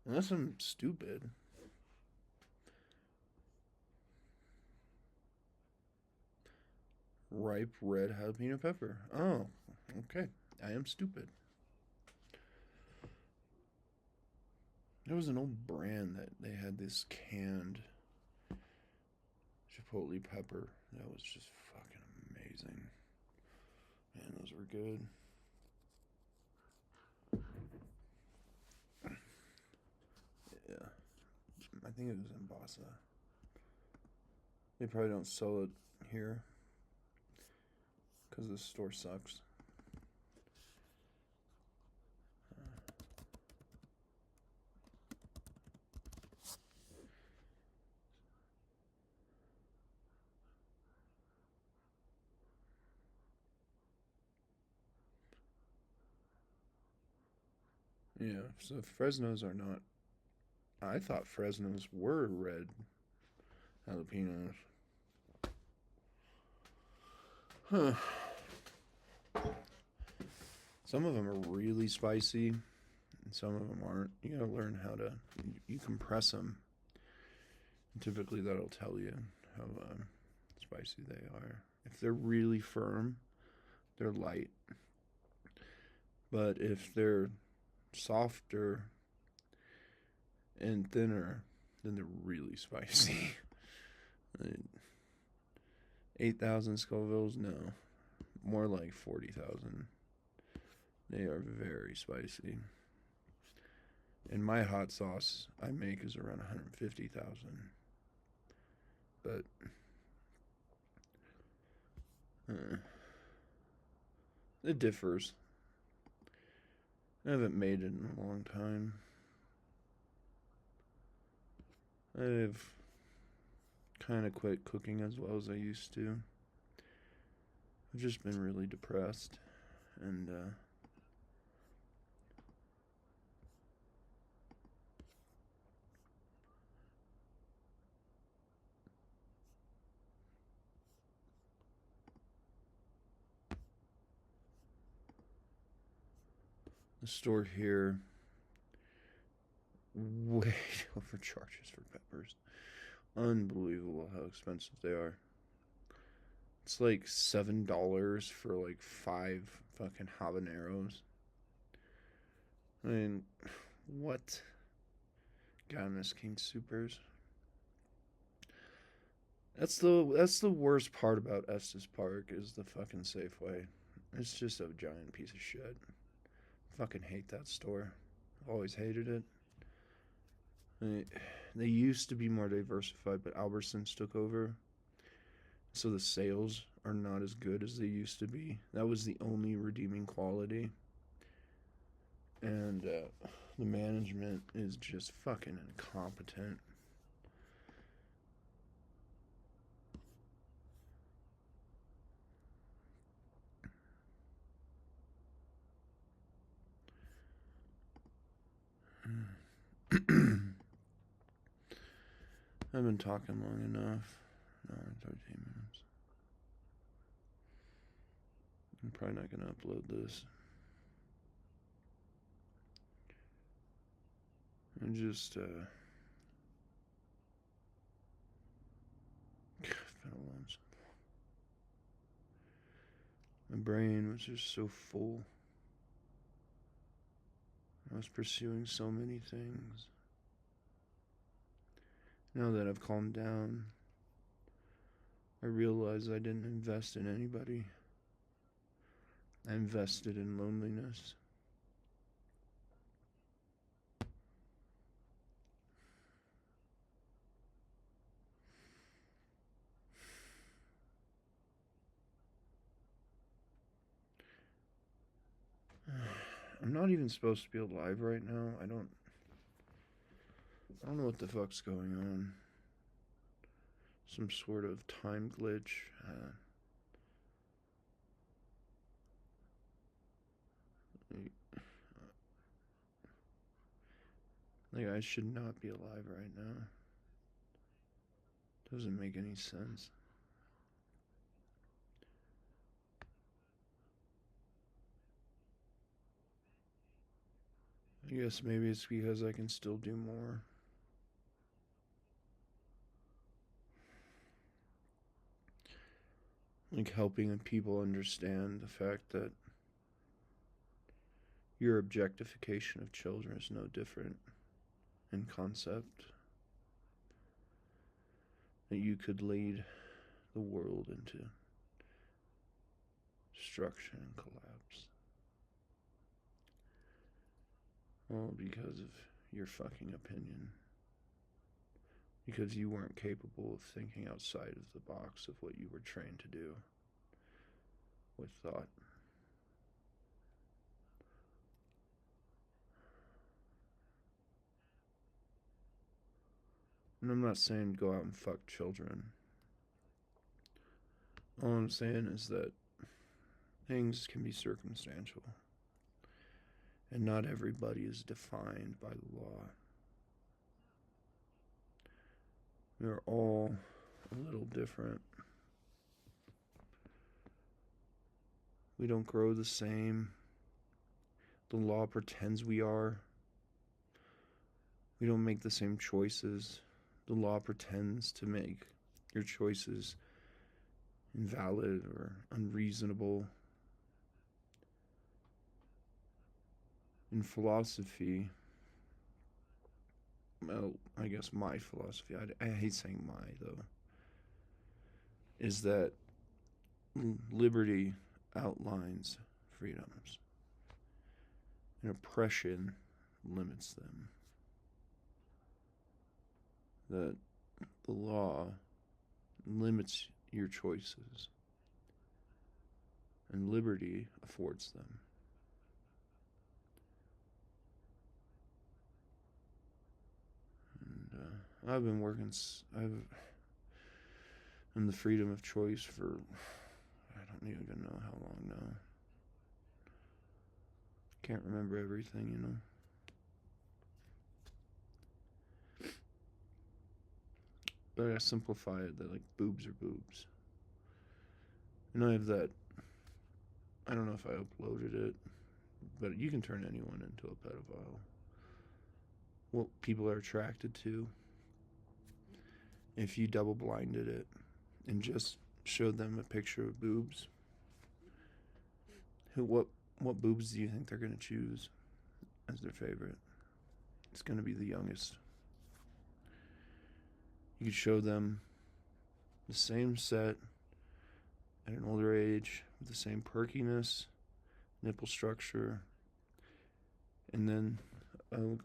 Speaker 1: Unless I'm stupid. Ripe red jalapeno pepper. Oh, okay. I am stupid. There was an old brand that they had this canned chipotle pepper that was just fucking amazing. Man, those were good. Yeah. I think it was in Bassa. They probably don't sell it here because this store sucks. Yeah, so Fresnos are not. I thought Fresnos were red jalapenos. Huh. Some of them are really spicy, and some of them aren't. You gotta learn how to. You compress them. And typically, that'll tell you how spicy they are. If they're really firm, they're light. But if they're softer and thinner, then they're really spicy. 8,000 Scovilles? No. More like 40,000. They are very spicy. And my hot sauce I make is around 150,000. But it differs. I haven't made it in a long time. I've kind of quit cooking as well as I used to. I've just been really depressed, and the store here way overcharges for peppers. Unbelievable how expensive they are. It's like $7 for like 5 fucking habaneros. I mean, what? Goodness, King Supers. That's the worst part about Estes Park is the fucking Safeway. It's just a giant piece of shit. Fucking hate that store. Always hated it. They used to be more diversified, but Albertsons took over. So the sales are not as good as they used to be. That was the only redeeming quality. And the management is just fucking incompetent. I've been talking long enough. No, 13 minutes. I'm probably not going to upload this. I'm just, been a long. My brain was just so full. I was pursuing so many things. Now that I've calmed down, I realize I didn't invest in anybody. I invested in loneliness. I'm not even supposed to be alive right now. I don't know what the fuck's going on. Some sort of time glitch. Like, I should not be alive right now. Doesn't make any sense. I guess maybe it's because I can still do more. Like helping people understand the fact that your objectification of children is no different and concept that you could lead the world into destruction and collapse. All because of your fucking opinion. Because you weren't capable of thinking outside of the box of what you were trained to do with thought. And I'm not saying go out and fuck children. All I'm saying is that things can be circumstantial. And not everybody is defined by the law. We're all a little different. We don't grow the same. The law pretends we are. We don't make the same choices. The law pretends to make your choices invalid or unreasonable. In philosophy, well, I guess my philosophy, I hate saying my though, is that liberty outlines freedoms and oppression limits them. That the law limits your choices and liberty affords them. And I've been working in the freedom of choice for I don't even know how long now. Can't remember everything, you know. But I simplify it that, like, boobs are boobs. And I have that, I don't know if I uploaded it, but you can turn anyone into a pedophile. What people are attracted to, if you double blinded it and just showed them a picture of boobs, what boobs do you think they're going to choose as their favorite? It's going to be the youngest. You could show them the same set at an older age with the same perkiness, nipple structure, and then a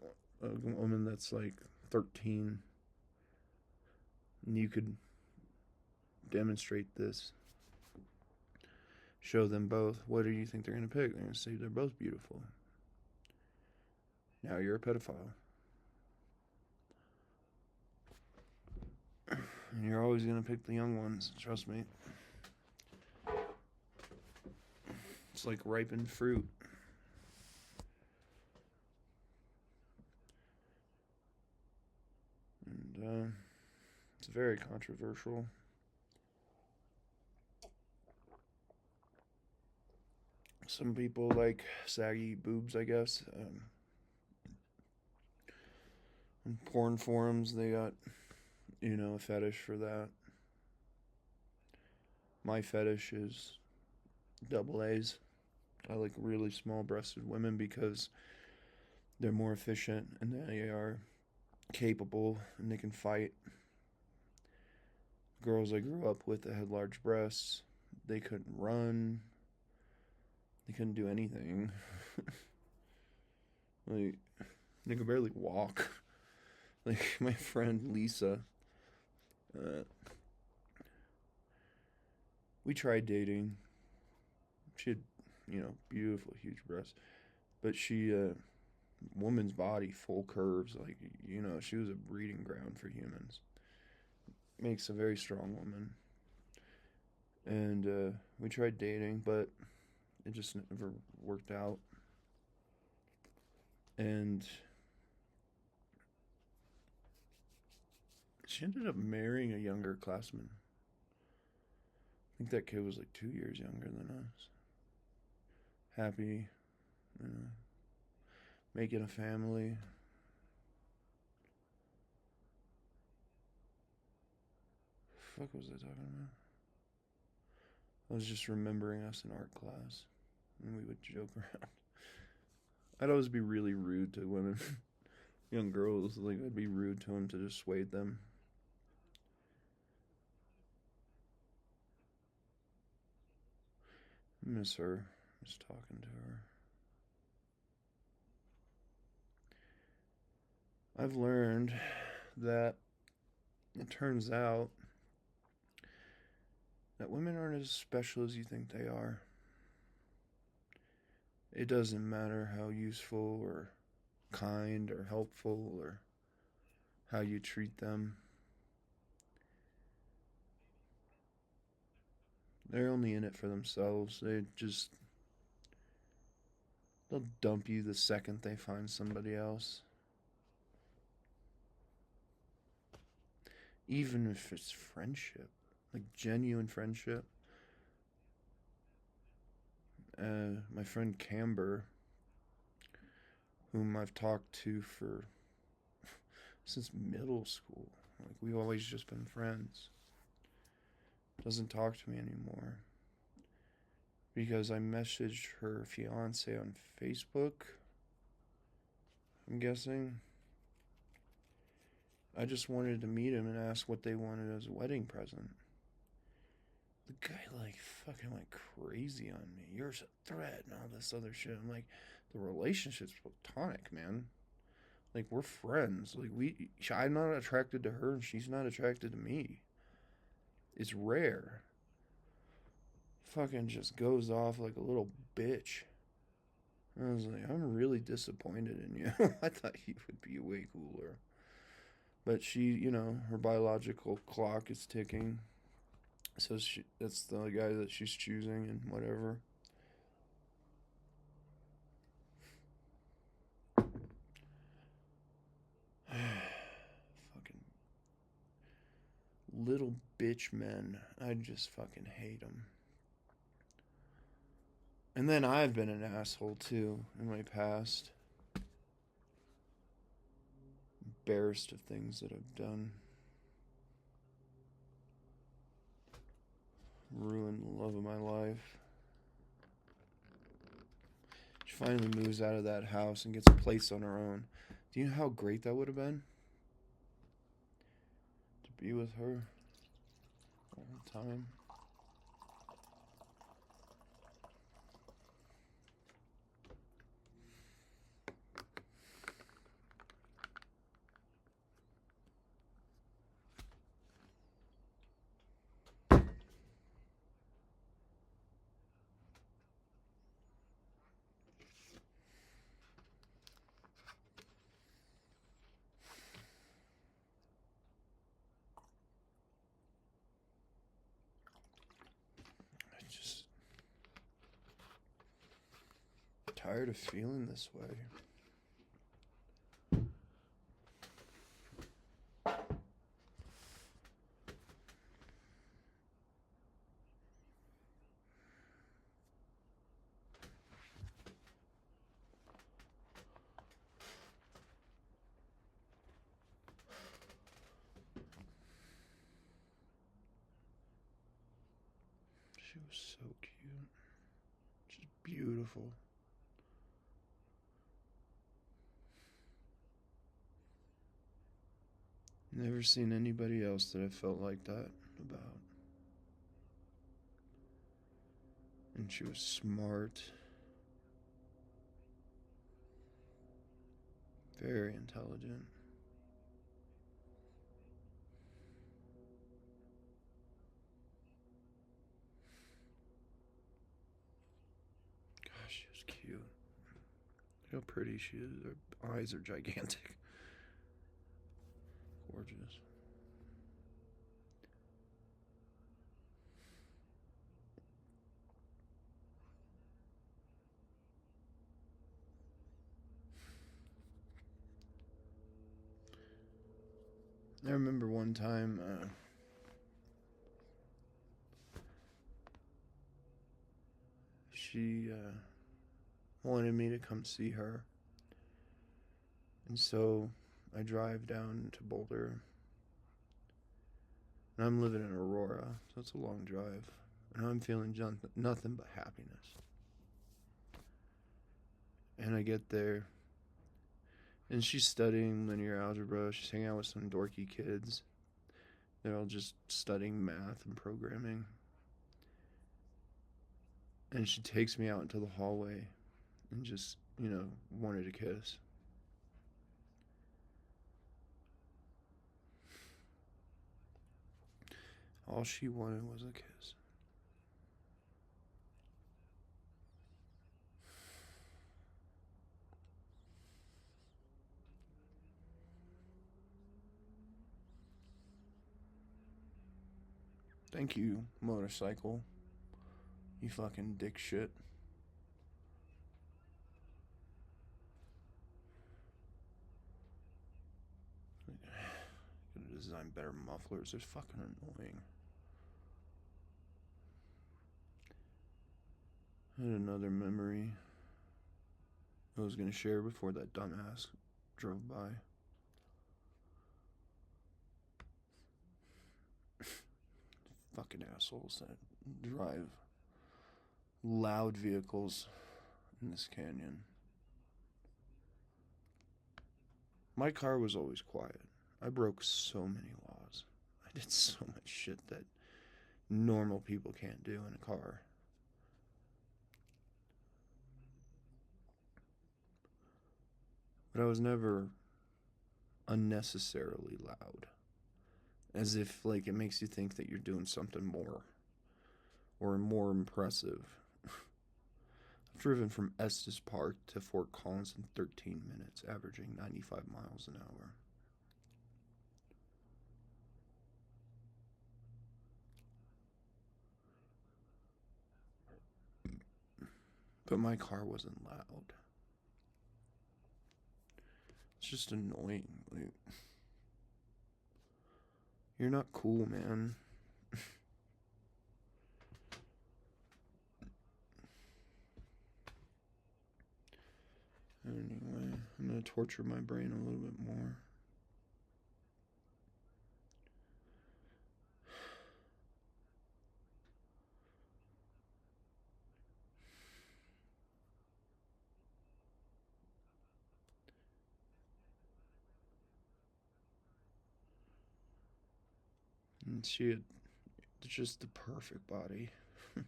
Speaker 1: woman that's like 13, and you could demonstrate this. Show them both. What do you think they're going to pick? They're going to say they're both beautiful. Now you're a pedophile. And you're always going to pick the young ones, trust me. It's like ripened fruit. And it's very controversial. Some people like saggy boobs, I guess. In porn forums, they got, a fetish for that. My fetish is double A's. I like really small-breasted women because they're more efficient and they are capable and they can fight. Girls I grew up with that had large breasts, they couldn't run. They couldn't do anything. Like, they could barely walk. Like, my friend Lisa, we tried dating. She had, beautiful, huge breasts. But she, woman's body, full curves. Like, she was a breeding ground for humans. Makes a very strong woman. And we tried dating, but it just never worked out. And she ended up marrying a younger classman. I think that kid was like 2 years younger than us. Happy, making a family. Fuck was I talking about? I was just remembering us in art class, and we would joke around. I'd always be really rude to women. young girls, like, I'd be rude to them to dissuade them. Miss her. Miss talking to her. I've learned that it turns out that women aren't as special as you think they are. It doesn't matter how useful or kind or helpful or how you treat them. They're only in it for themselves. They'll dump you the second they find somebody else. Even if it's friendship, like genuine friendship. My friend Camber, whom I've talked to for since middle school, like we've always just been friends, doesn't talk to me anymore because I messaged her fiance on Facebook. I'm guessing. I just wanted to meet him and ask what they wanted as a wedding present. The guy fucking went crazy on me. You're a threat and all this other shit. I'm like, the relationship's platonic, man. Like, we're friends. Like, I'm not attracted to her and she's not attracted to me. It's rare. Fucking just goes off like a little bitch. I was like, I'm really disappointed in you. I thought you would be way cooler. But her biological clock is ticking. So that's the guy that she's choosing and whatever. Fucking little bitch men. I just fucking hate them. And then I've been an asshole too in my past. Embarrassed of things that I've done. Ruined the love of my life. She finally moves out of that house and gets a place on her own. Do you know how great that would have been? To be with her all the time. Tired of feeling this way. She was so cute. She's beautiful. Never seen anybody else that I felt like that about. And she was smart. Very intelligent. Gosh, she was cute. Look how pretty she is. Her eyes are gigantic. Gorgeous. I remember one time she wanted me to come see her. And so I drive down to Boulder. And I'm living in Aurora, so it's a long drive. And I'm feeling nothing but happiness. And I get there, And she's studying linear algebra. She's hanging out with some dorky kids. They're all just studying math and programming. And she takes me out into the hallway and just, wanted a kiss. All she wanted was a kiss. Thank you, motorcycle. You fucking dick shit. Could design better mufflers. They're fucking annoying. I had another memory I was gonna share before that dumbass drove by. Fucking assholes that drive loud vehicles in this canyon. My car was always quiet. I broke so many laws. I did so much shit that normal people can't do in a car. But I was never unnecessarily loud. As if, like, it makes you think that you're doing something more. Or more impressive. I've driven from Estes Park to Fort Collins in 13 minutes, averaging 95 miles an hour. But my car wasn't loud. It's just annoying. Like, you're not cool, man. Anyway, I'm gonna torture my brain a little bit more. And she had just the perfect body. Her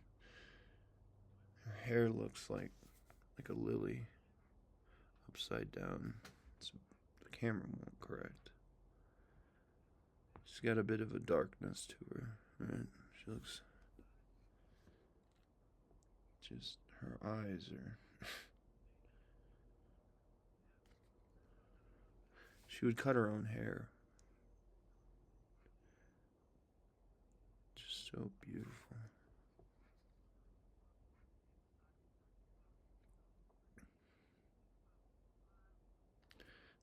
Speaker 1: hair looks like a lily upside down. The camera won't correct. She's got a bit of a darkness to her, right? She looks just, her eyes are she would cut her own hair. Just so beautiful.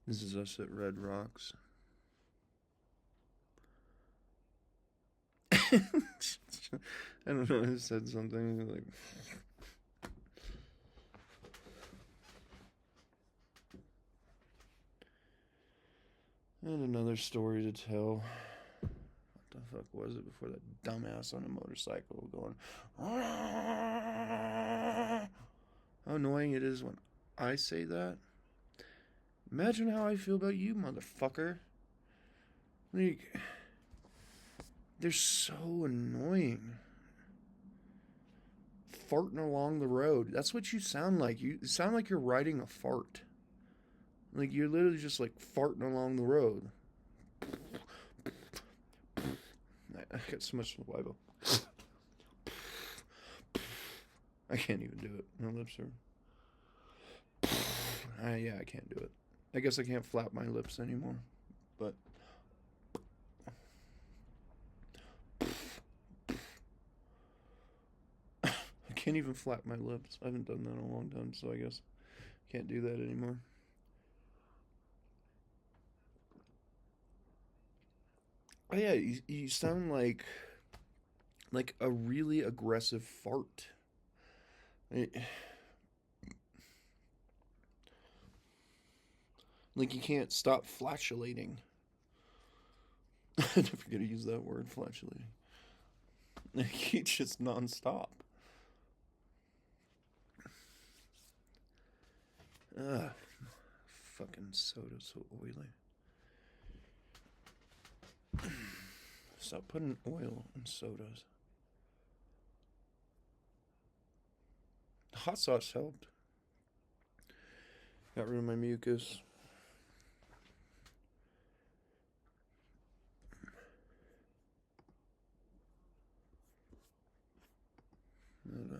Speaker 1: This is us at Red Rocks. I don't know, I said something like... And another story to tell. What the fuck was it before that dumbass on a motorcycle going... How annoying it is when I say that. Imagine how I feel about you, motherfucker. Like, they're so annoying. Farting along the road. That's what you sound like. You sound like you're riding a fart. Like, you're literally just, like, farting along the road. I got so much saliva. I can't even do it. My lips are... yeah, I can't do it. I guess I can't flap my lips anymore. But... I can't even flap my lips. I haven't done that in a long time, so I guess I can't do that anymore. Oh yeah, you sound like a really aggressive fart. Like you can't stop flatulating. I never gonna use that word, flatulating. Like you just nonstop. Ugh, fucking soda's so oily. Stop putting oil in sodas. Hot sauce helped. Got rid of my mucus. And,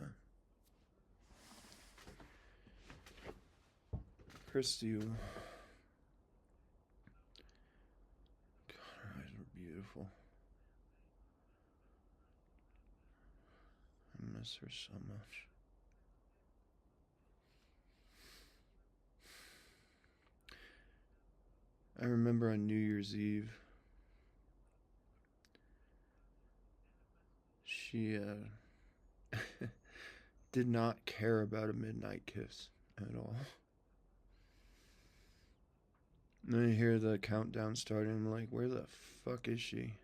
Speaker 1: Christy, God, her eyes were beautiful. I miss her so much. I remember on New Year's Eve, she did not care about a midnight kiss at all. And then I hear the countdown starting. I'm like, where the fuck is she?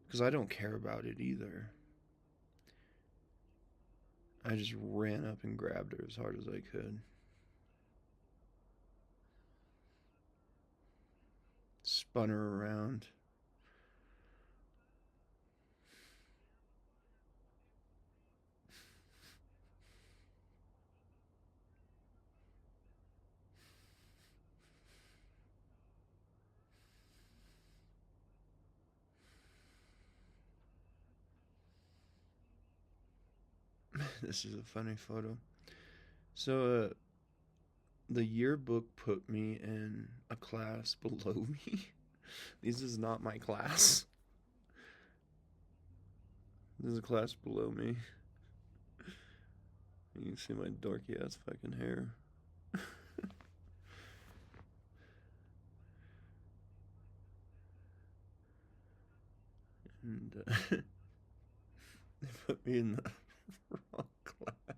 Speaker 1: Because I don't care about it either. I just ran up and grabbed her as hard as I could. Spun her around. This is a funny photo. So, the yearbook put me in a class below me. This is not my class. This is a class below me. You can see my dorky ass fucking hair. And they put me in the wrong class.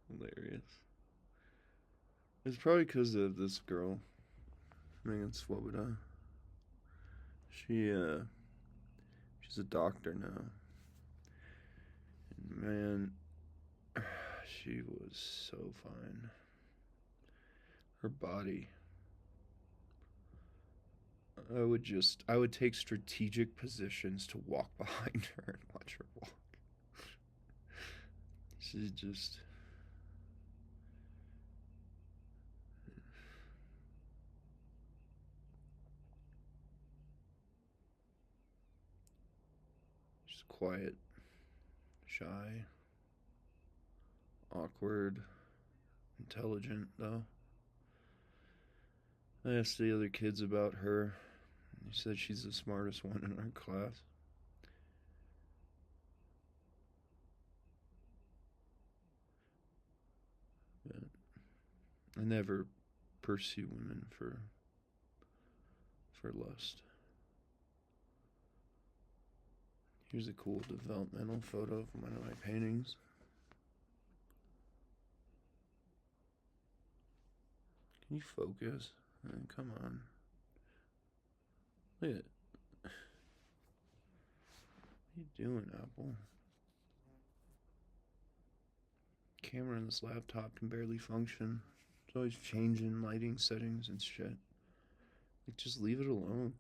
Speaker 1: Hilarious. It's probably because of this girl, Megan Swoboda. She's a doctor now. And man, she was so fine. Her body. I would take strategic positions to walk behind her and watch her walk. She's just... She's quiet, shy, awkward, intelligent, though. I asked the other kids about her. He said she's the smartest one in our class. But I never pursue women for lust. Here's a cool developmental photo of one of my paintings. Can you focus? Come on. Look at it. What are you doing, Apple? Camera on this laptop can barely function. It's always changing lighting settings and shit. Like, just leave it alone.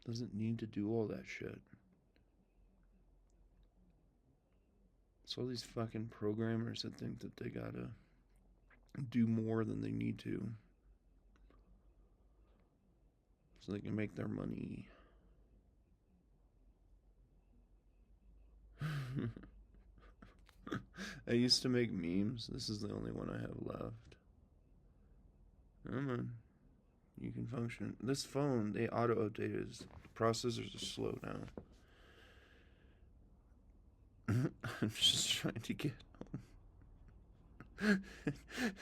Speaker 1: Doesn't need to do all that shit. It's all these fucking programmers that think that they gotta do more than they need to, so they can make their money. I used to make memes. This is the only one I have left. Come on. You can function. This phone, they auto-updated. The processors are slow now. I'm just trying to get home.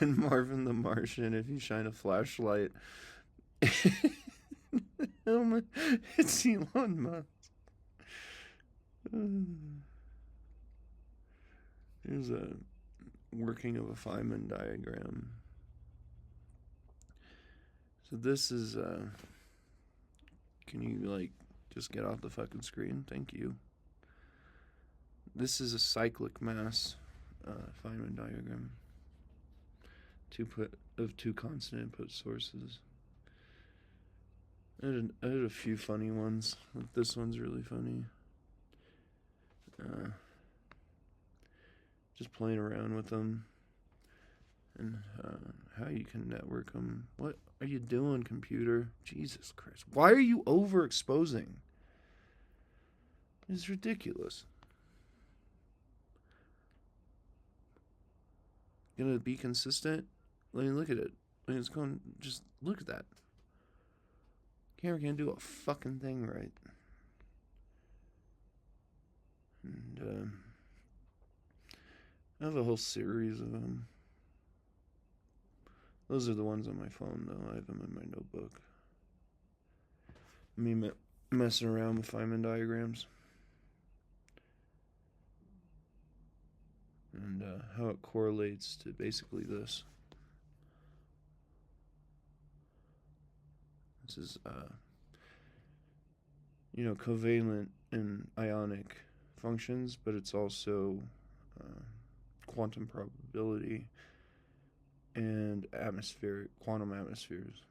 Speaker 1: And Marvin the Martian, if you shine a flashlight... It's Elon Musk. Here's a working of a Feynman diagram. So this is Can you, like, just get off the fucking screen? Thank you. This is a cyclic mass Feynman diagram. Two constant input sources. I had a few funny ones. Like this one's really funny. Just playing around with them. And how you can network them. What are you doing, computer? Jesus Christ. Why are you overexposing? It's ridiculous. Gonna be consistent? I mean, look at it. I mean, it's going. Just look at that. Camera can't do a fucking thing right. And I have a whole series of them. Those are the ones on my phone, though. I have them in my notebook. Me messing around with Feynman diagrams. And how it correlates to basically this. This is, covalent and ionic functions, but it's also quantum probability and quantum atmospheres.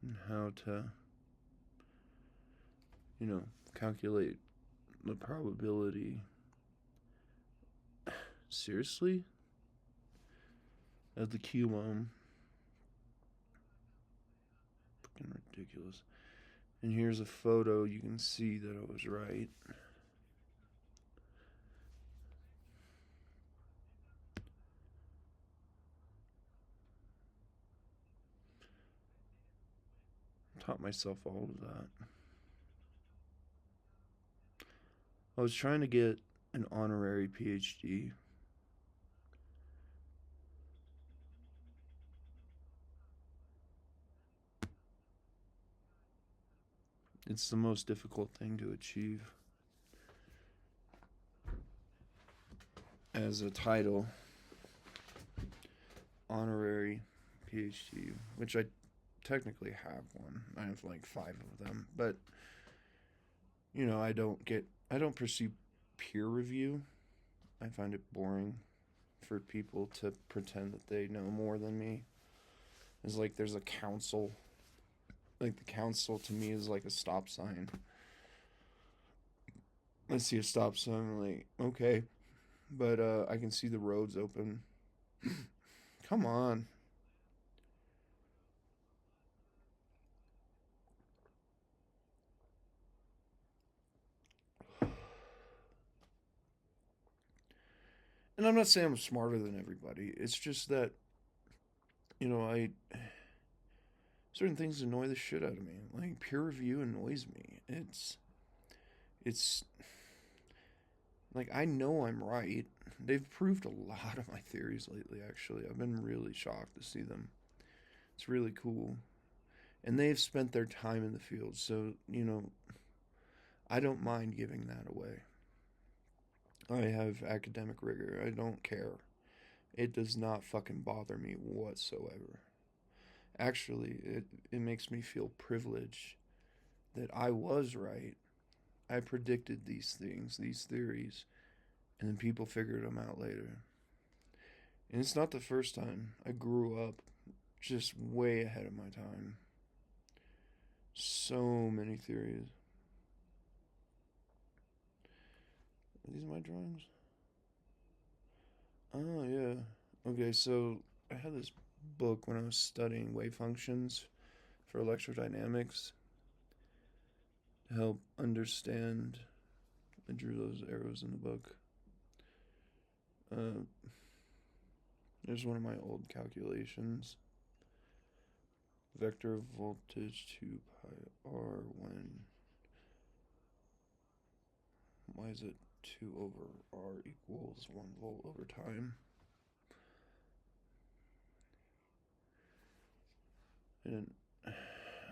Speaker 1: And how to, calculate the probability. Seriously? Of the QOM. Fucking ridiculous. And here's a photo. You can see that I was right. Taught myself all of that. I was trying to get an honorary PhD. It's the most difficult thing to achieve as a title. Honorary PhD, which I technically have one. I have like 5 of them, but I don't pursue peer review. I find it boring for people to pretend that they know more than me. It's like there's a council. Like the council to me is like a stop sign. I see a stop sign, I'm like, okay. But I can see the roads open. Come on. And I'm not saying I'm smarter than everybody. It's just that, certain things annoy the shit out of me. Like peer review annoys me. It's like I know I'm right. They've proved a lot of my theories lately, actually. I've been really shocked to see them. It's really cool. And they've spent their time in the field, so, I don't mind giving that away. I have academic rigor. I don't care. It does not fucking bother me whatsoever. Actually, it makes me feel privileged that I was right. I predicted these things, these theories, and then people figured them out later. And it's not the first time. I grew up just way ahead of my time. So many theories. Are these my drawings? Oh, yeah. Okay, so I had this book when I was studying wave functions for electrodynamics to help understand. I drew those arrows in the book. There's one of my old calculations. Vector of voltage 2 pi r when why is it 2 over r equals 1 volt over time? And I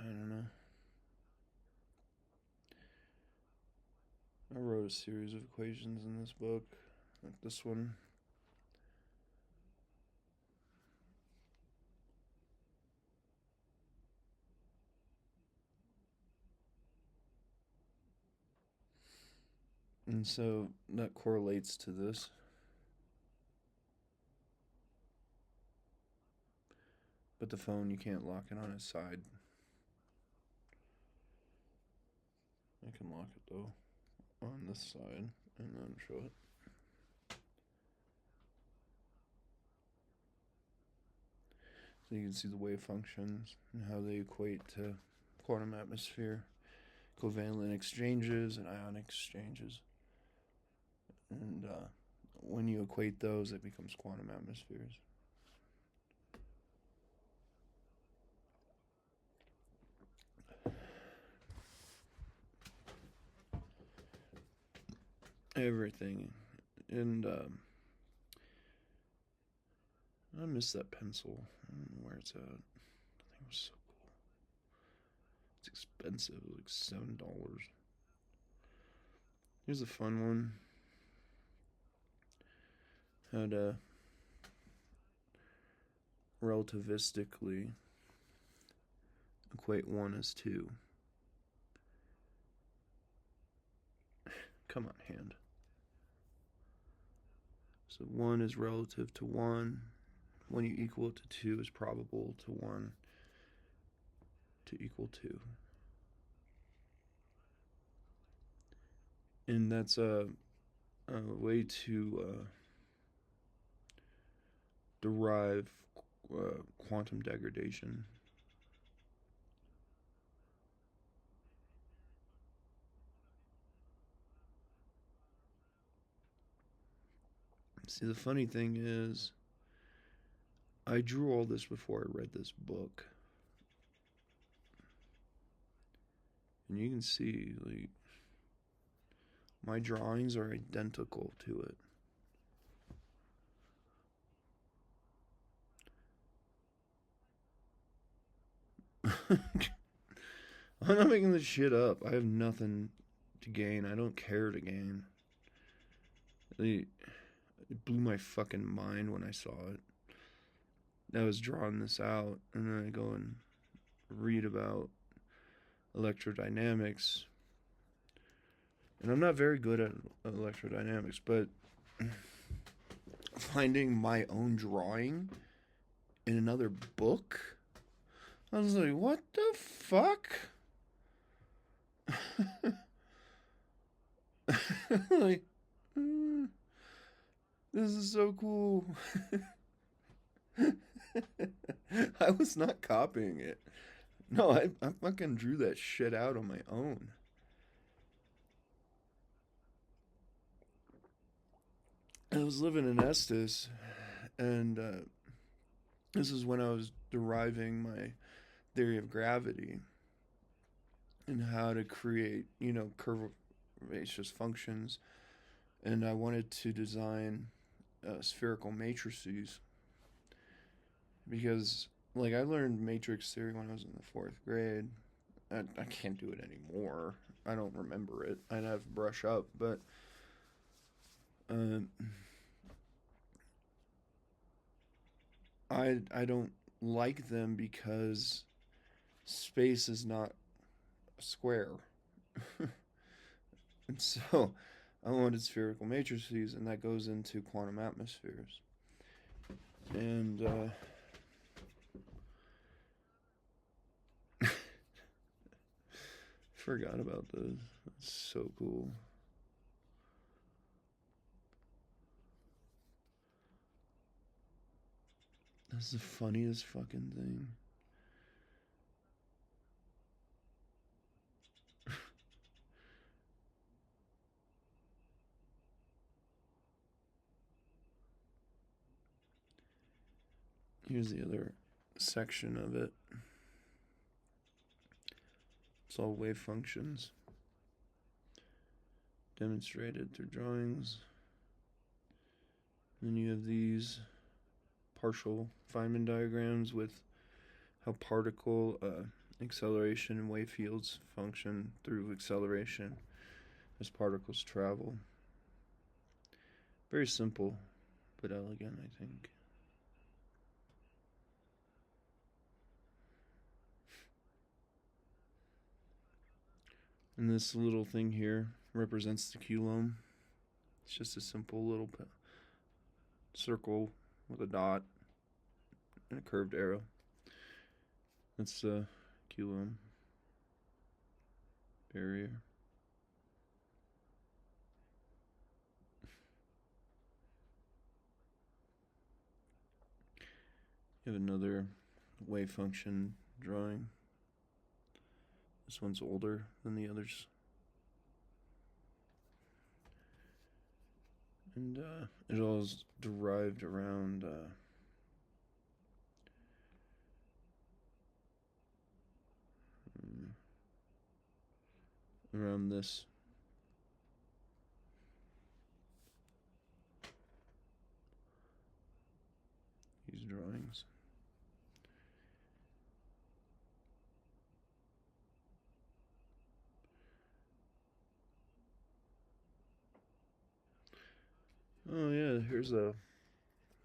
Speaker 1: don't know. I wrote a series of equations in this book, like this one. And so that correlates to this. But the phone, you can't lock it on its side. I can lock it though on this side and then show it. So you can see the wave functions and how they equate to quantum atmosphere, covalent exchanges, and ionic exchanges. And when you equate those, it becomes quantum atmospheres. Everything. And I miss that pencil. I don't know where it's at. That thing was so cool. It's expensive. It was like $7. Here's a fun one. How to relativistically equate 1 as 2. Come on, hand. So 1 is relative to 1. When you equal it to 2 is probable to 1 to equal 2. And that's a way to derive quantum degradation. See, the funny thing is, I drew all this before I read this book. And you can see, like, my drawings are identical to it. I'm not making this shit up. I have nothing to gain. I don't care to gain. It blew my fucking mind when I saw it. I was drawing this out, and then I go and read about electrodynamics. And I'm not very good at electrodynamics, but finding my own drawing in another book, I was like, what the fuck? Like, this is so cool. I was not copying it. No, I fucking drew that shit out on my own. I was living in Estes, and this is when I was deriving my theory of gravity and how to create, curvaceous functions. And I wanted to design spherical matrices because, like, I learned matrix theory when I was in the 4th grade. I can't do it anymore. I don't remember it. I'd have to brush up, but I don't like them because space is not a square. And so I wanted spherical matrices, and that goes into quantum atmospheres. And forgot about this. That's so cool. That's the funniest fucking thing. Here's the other section of it. It's all wave functions demonstrated through drawings. Then you have these partial Feynman diagrams with how particle acceleration and wave fields function through acceleration as particles travel. Very simple, but elegant, I think. And this little thing here represents the culome. It's just a simple little circle with a dot and a curved arrow. That's the culome barrier. You have another wave function drawing. This one's older than the others. And it all is derived around around this. These drawings. Oh yeah, here's a.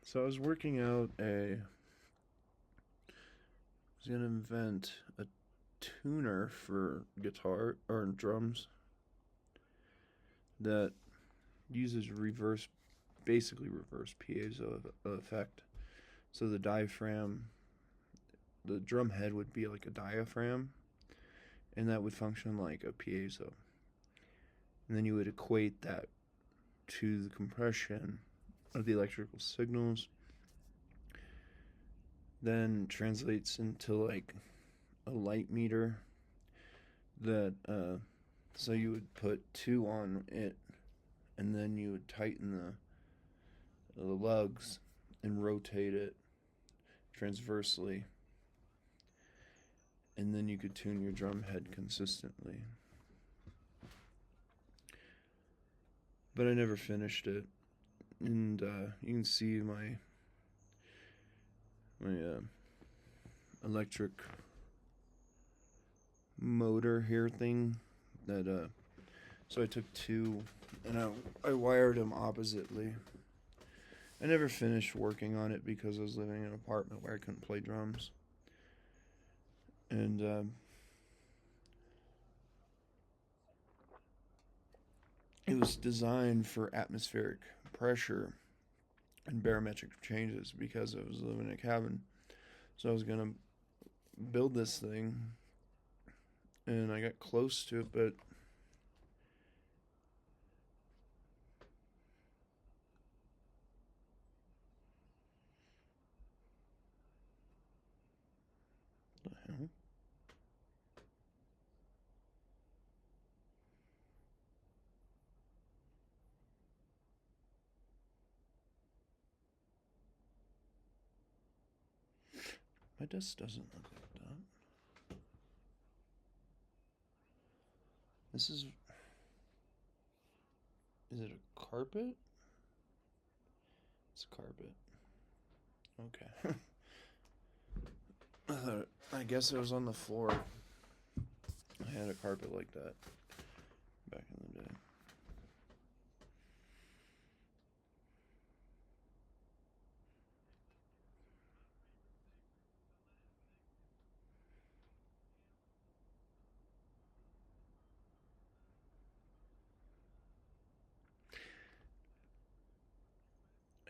Speaker 1: So I was working out I was gonna invent a tuner for guitar or drums that uses basically reverse piezo effect. So the diaphragm, the drum head would be like a diaphragm, and that would function like a piezo. And then you would equate that to the compression of the electrical signals, then translates into like a light meter that so you would put 2 on it, and then you would tighten the lugs and rotate it transversely, and then you could tune your drum head consistently. But I never finished it, and you can see my electric motor here thing that so I took 2 and I wired them oppositely. I never finished working on it because I was living in an apartment where I couldn't play drums, and it was designed for atmospheric pressure and barometric changes because I was living in a cabin. So I was gonna build this thing, and I got close to it, but the hell? My desk doesn't look like that. This is it a carpet? It's a carpet. Okay. I guess it was on the floor. I had a carpet like that back in the day.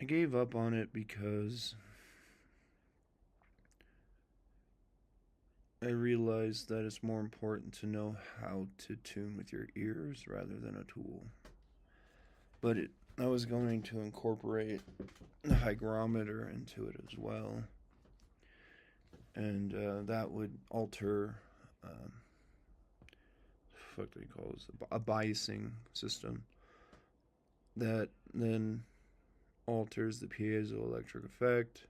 Speaker 1: I gave up on it because I realized that it's more important to know how to tune with your ears rather than a tool. But I was going to incorporate the hygrometer into it as well, and that would alter what do you call this? A biasing system that then alters the piezoelectric effect,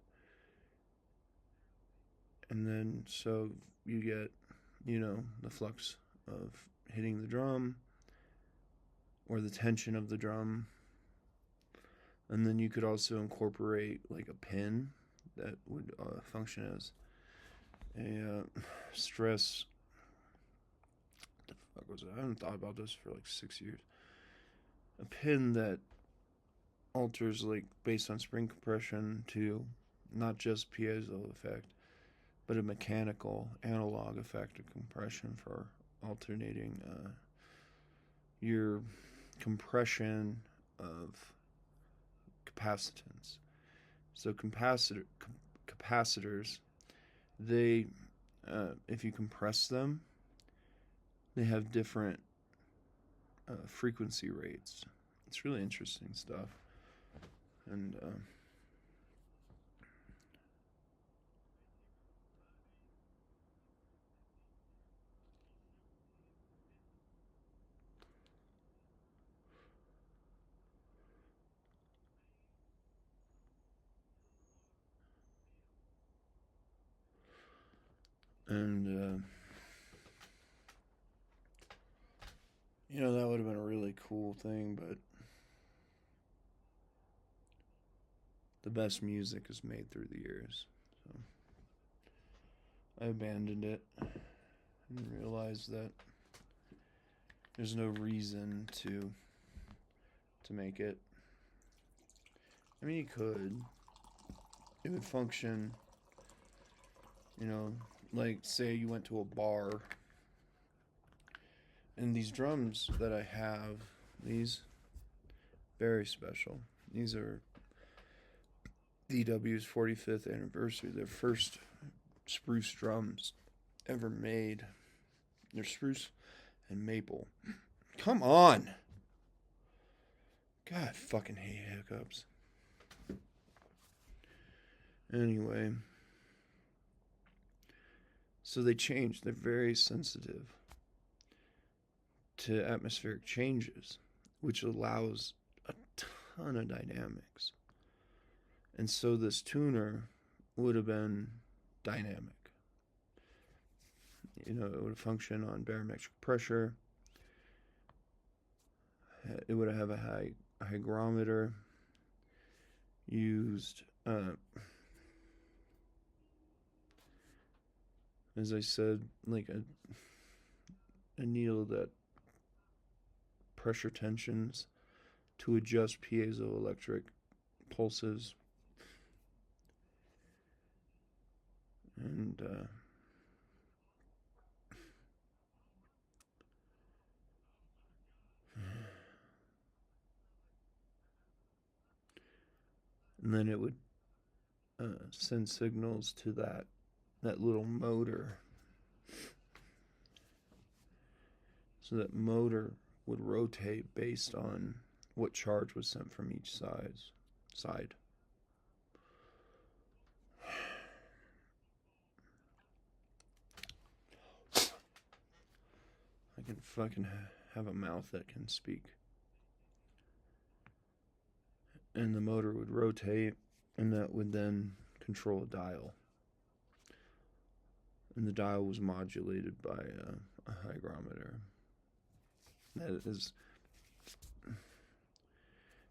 Speaker 1: and then so you get, the flux of hitting the drum or the tension of the drum. And then you could also incorporate like a pin that would function as a stress. What the fuck was it? I haven't thought about this for like 6 years. A pin that alters like based on spring compression to not just piezo effect, but a mechanical analog effect of compression for alternating your compression of capacitance. So capacitors, they if you compress them, they have different frequency rates. It's really interesting stuff. And and you know, that would have been a really cool thing, but the best music is made through the years. So I abandoned it and realized that there's no reason to make it. I mean, you could. It would function, you know, like say you went to a bar and these drums that I have, these very special. These are VW's 45th anniversary, their first spruce drums ever made. They're spruce and maple. Come on! God, I fucking hate hiccups. Anyway, so they change. They're very sensitive to atmospheric changes, which allows a ton of dynamics. And so this tuner would have been dynamic. You know, it would function on barometric pressure. It would have a hygrometer used, as I said, like a needle that pressure tensions to adjust piezoelectric pulses. And then it would send signals to that little motor. So that motor would rotate based on what charge was sent from each side. I can fucking have a mouth that can speak. And the motor would rotate, and that would then control a dial. And the dial was modulated by a hygrometer. That is...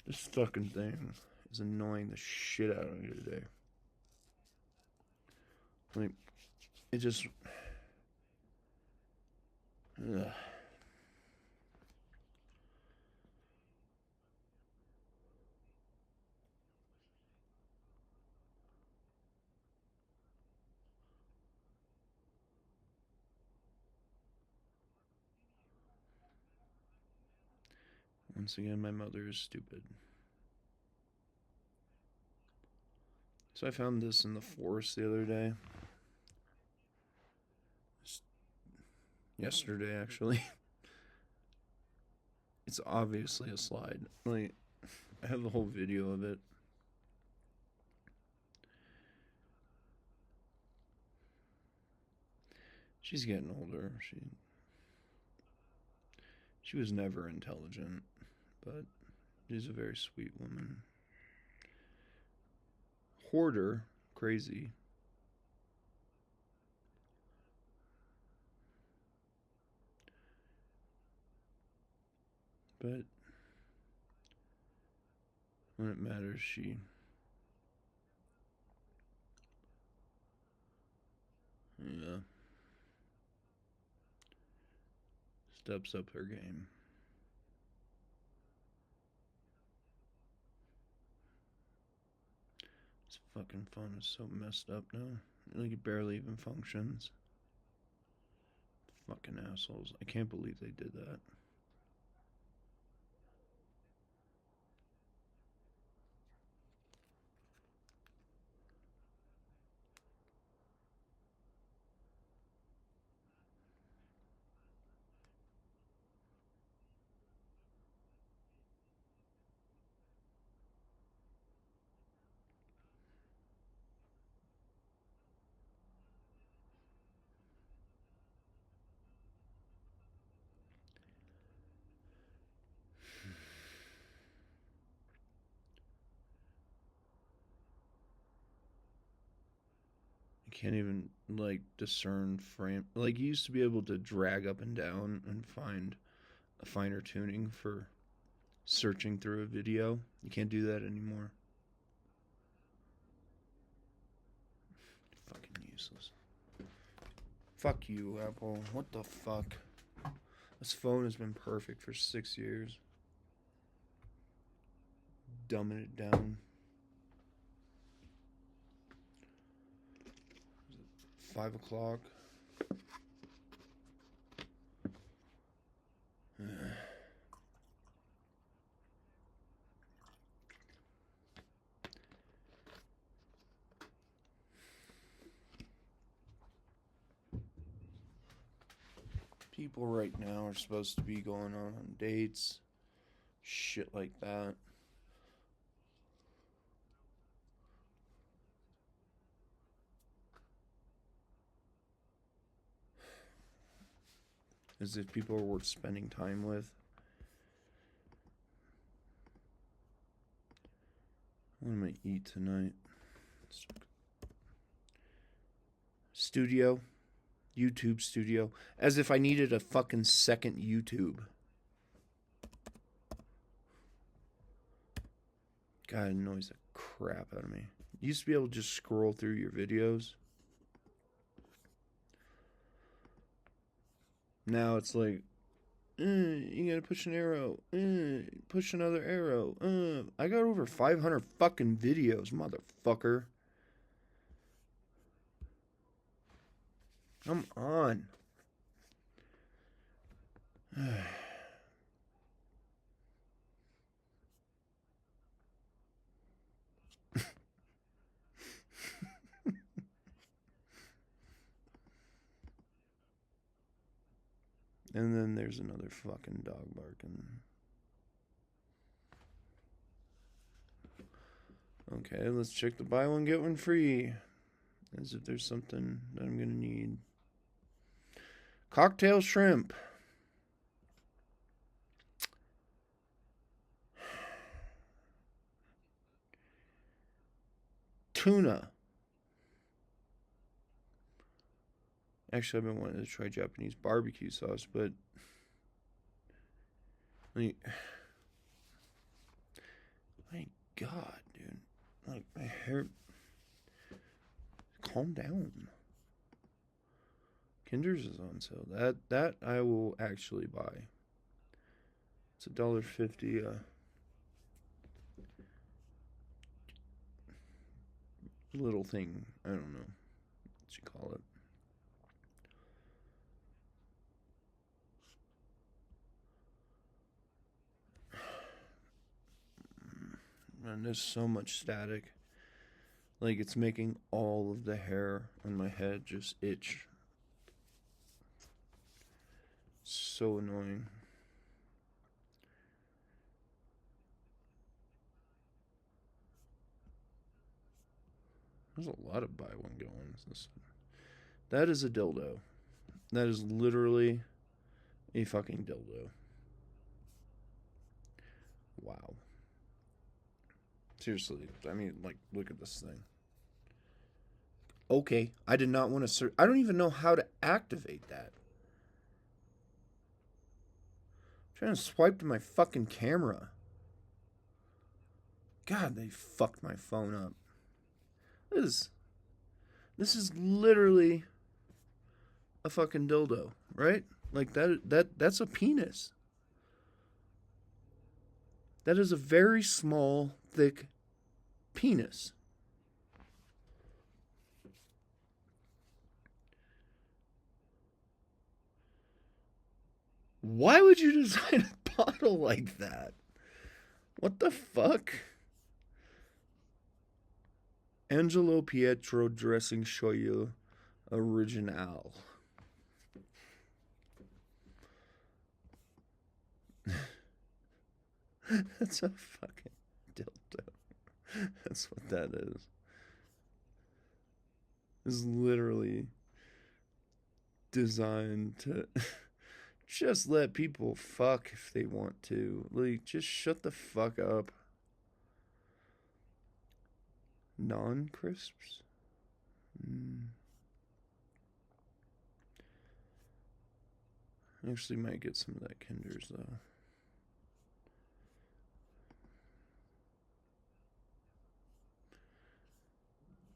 Speaker 1: This fucking thing is annoying the shit out of me today. Like, it just... Ugh. Once again, my mother is stupid. So I found this in the forest the other day. Yesterday, actually. It's obviously a slide. Like, I have the whole video of it. She's getting older. She was never intelligent, but she's a very sweet woman. Hoarder, crazy. But when it matters, she steps up her game. This fucking phone is so messed up now. Like, it barely even functions. Fucking assholes. I can't believe they did that. can't even like discern frame. Like you used to be able to drag up and down and find a finer tuning for searching through a video. You can't do that anymore. Fucking useless. Fuck you, Apple. What the fuck? This phone has been perfect for 6 years. Dumbing it down. 5 o'clock. People right now are supposed to be going on dates. Shit like that. As if people are worth spending time with. What am I eat tonight? Studio. YouTube studio. As if I needed a fucking second YouTube. God, it annoys the crap out of me. You used to be able to just scroll through your videos. Now it's like, you gotta push an arrow. Push another arrow. I got over 500 fucking videos, motherfucker. Come on. And then there's another fucking dog barking. Okay, let's check the buy one, get one free. As if there's something that I'm gonna need. Cocktail shrimp. Tuna. Actually, I've been wanting to try Japanese barbecue sauce, but like, my God, dude, like my hair. Calm down. Kinder's is on sale. That I will actually buy. It's $1.50. Little thing. I don't know what you call it. And there's so much static. Like it's making all of the hair on my head just itch. So annoying. There's a lot of buy one get one. That is a dildo. That is literally a fucking dildo. Wow. Seriously, I mean, like, look at this thing. Okay, I did not want to search. I don't even know how to activate that. I'm trying to swipe to my fucking camera. God, they fucked my phone up. This is literally a fucking dildo, right? Like that's a penis. That is a very small, thick penis. Why would you design a bottle like that? What the fuck? Angelo Pietro dressing shoyu original. That's a fucking dildo. That's what that is. It's literally designed to just let people fuck if they want to. Like, just shut the fuck up. Non-crisps? Actually, might get some of that Kinders though.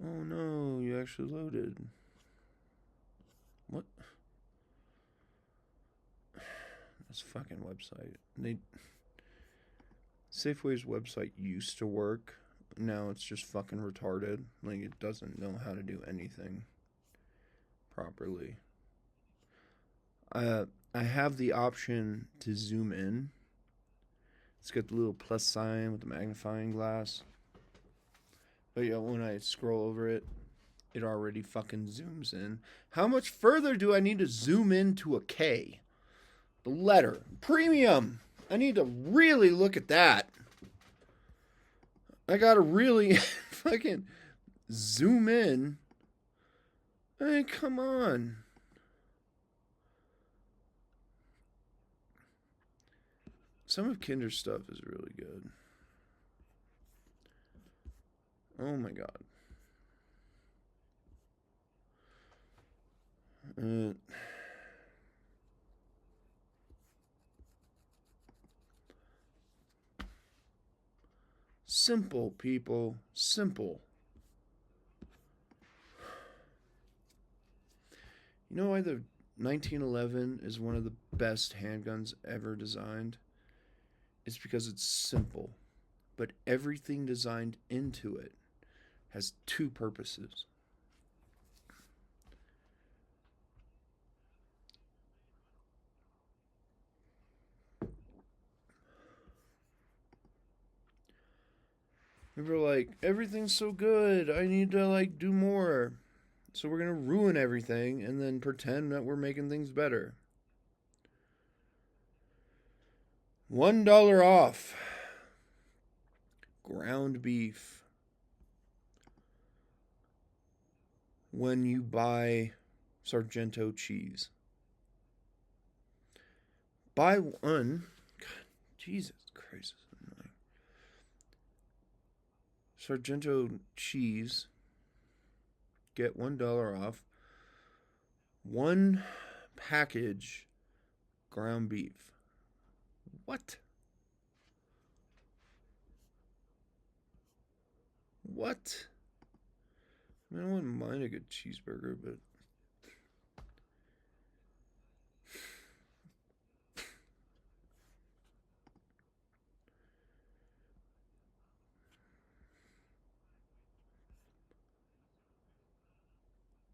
Speaker 1: Oh no, you actually loaded. What? This fucking website. Safeway's website used to work. Now it's just fucking retarded. Like, it doesn't know how to do anything properly. I have the option to zoom in. It's got the little plus sign with the magnifying glass. But yeah, when I scroll over it, it already fucking zooms in. How much further do I need to zoom into a K? The letter. Premium. I need to really look at that. I gotta really fucking zoom in. Hey, come on. Some of Kinder's stuff is really good. Oh my god. Simple, people. Simple. You know why the 1911 is one of the best handguns ever designed? It's because it's simple, but everything designed into it has two purposes. People are like, everything's so good, I need to like do more. So we're gonna ruin everything and then pretend that we're making things better. $1 off. Ground beef. When you buy Sargento cheese. Buy one. God, Jesus Christ. Sargento cheese. Get $1 off. One package ground beef. What? What? I mean, I wouldn't mind a good cheeseburger, but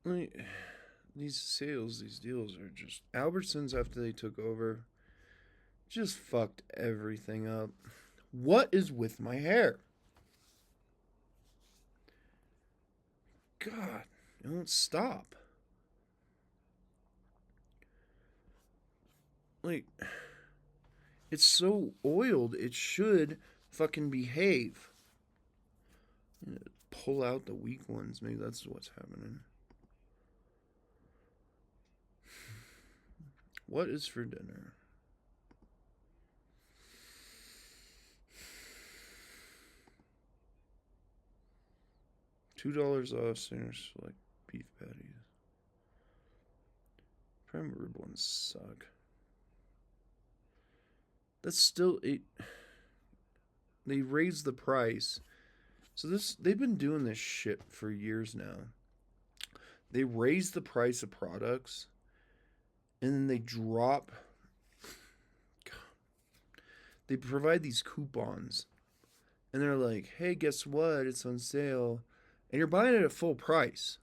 Speaker 1: like, these deals are just Albertsons after they took over just fucked everything up. What is with my hair? God, it won't stop. Like, it's so oiled, it should fucking behave. Pull out the weak ones. Maybe that's what's happening. What is for dinner? $2 off Sinners like beef patties. Prime rib ones suck. That's still it. They raised the price. So they've been doing this shit for years now. They raise the price of products and then they drop. They provide these coupons and they're like, hey, guess what? It's on sale. And you're buying it at full price.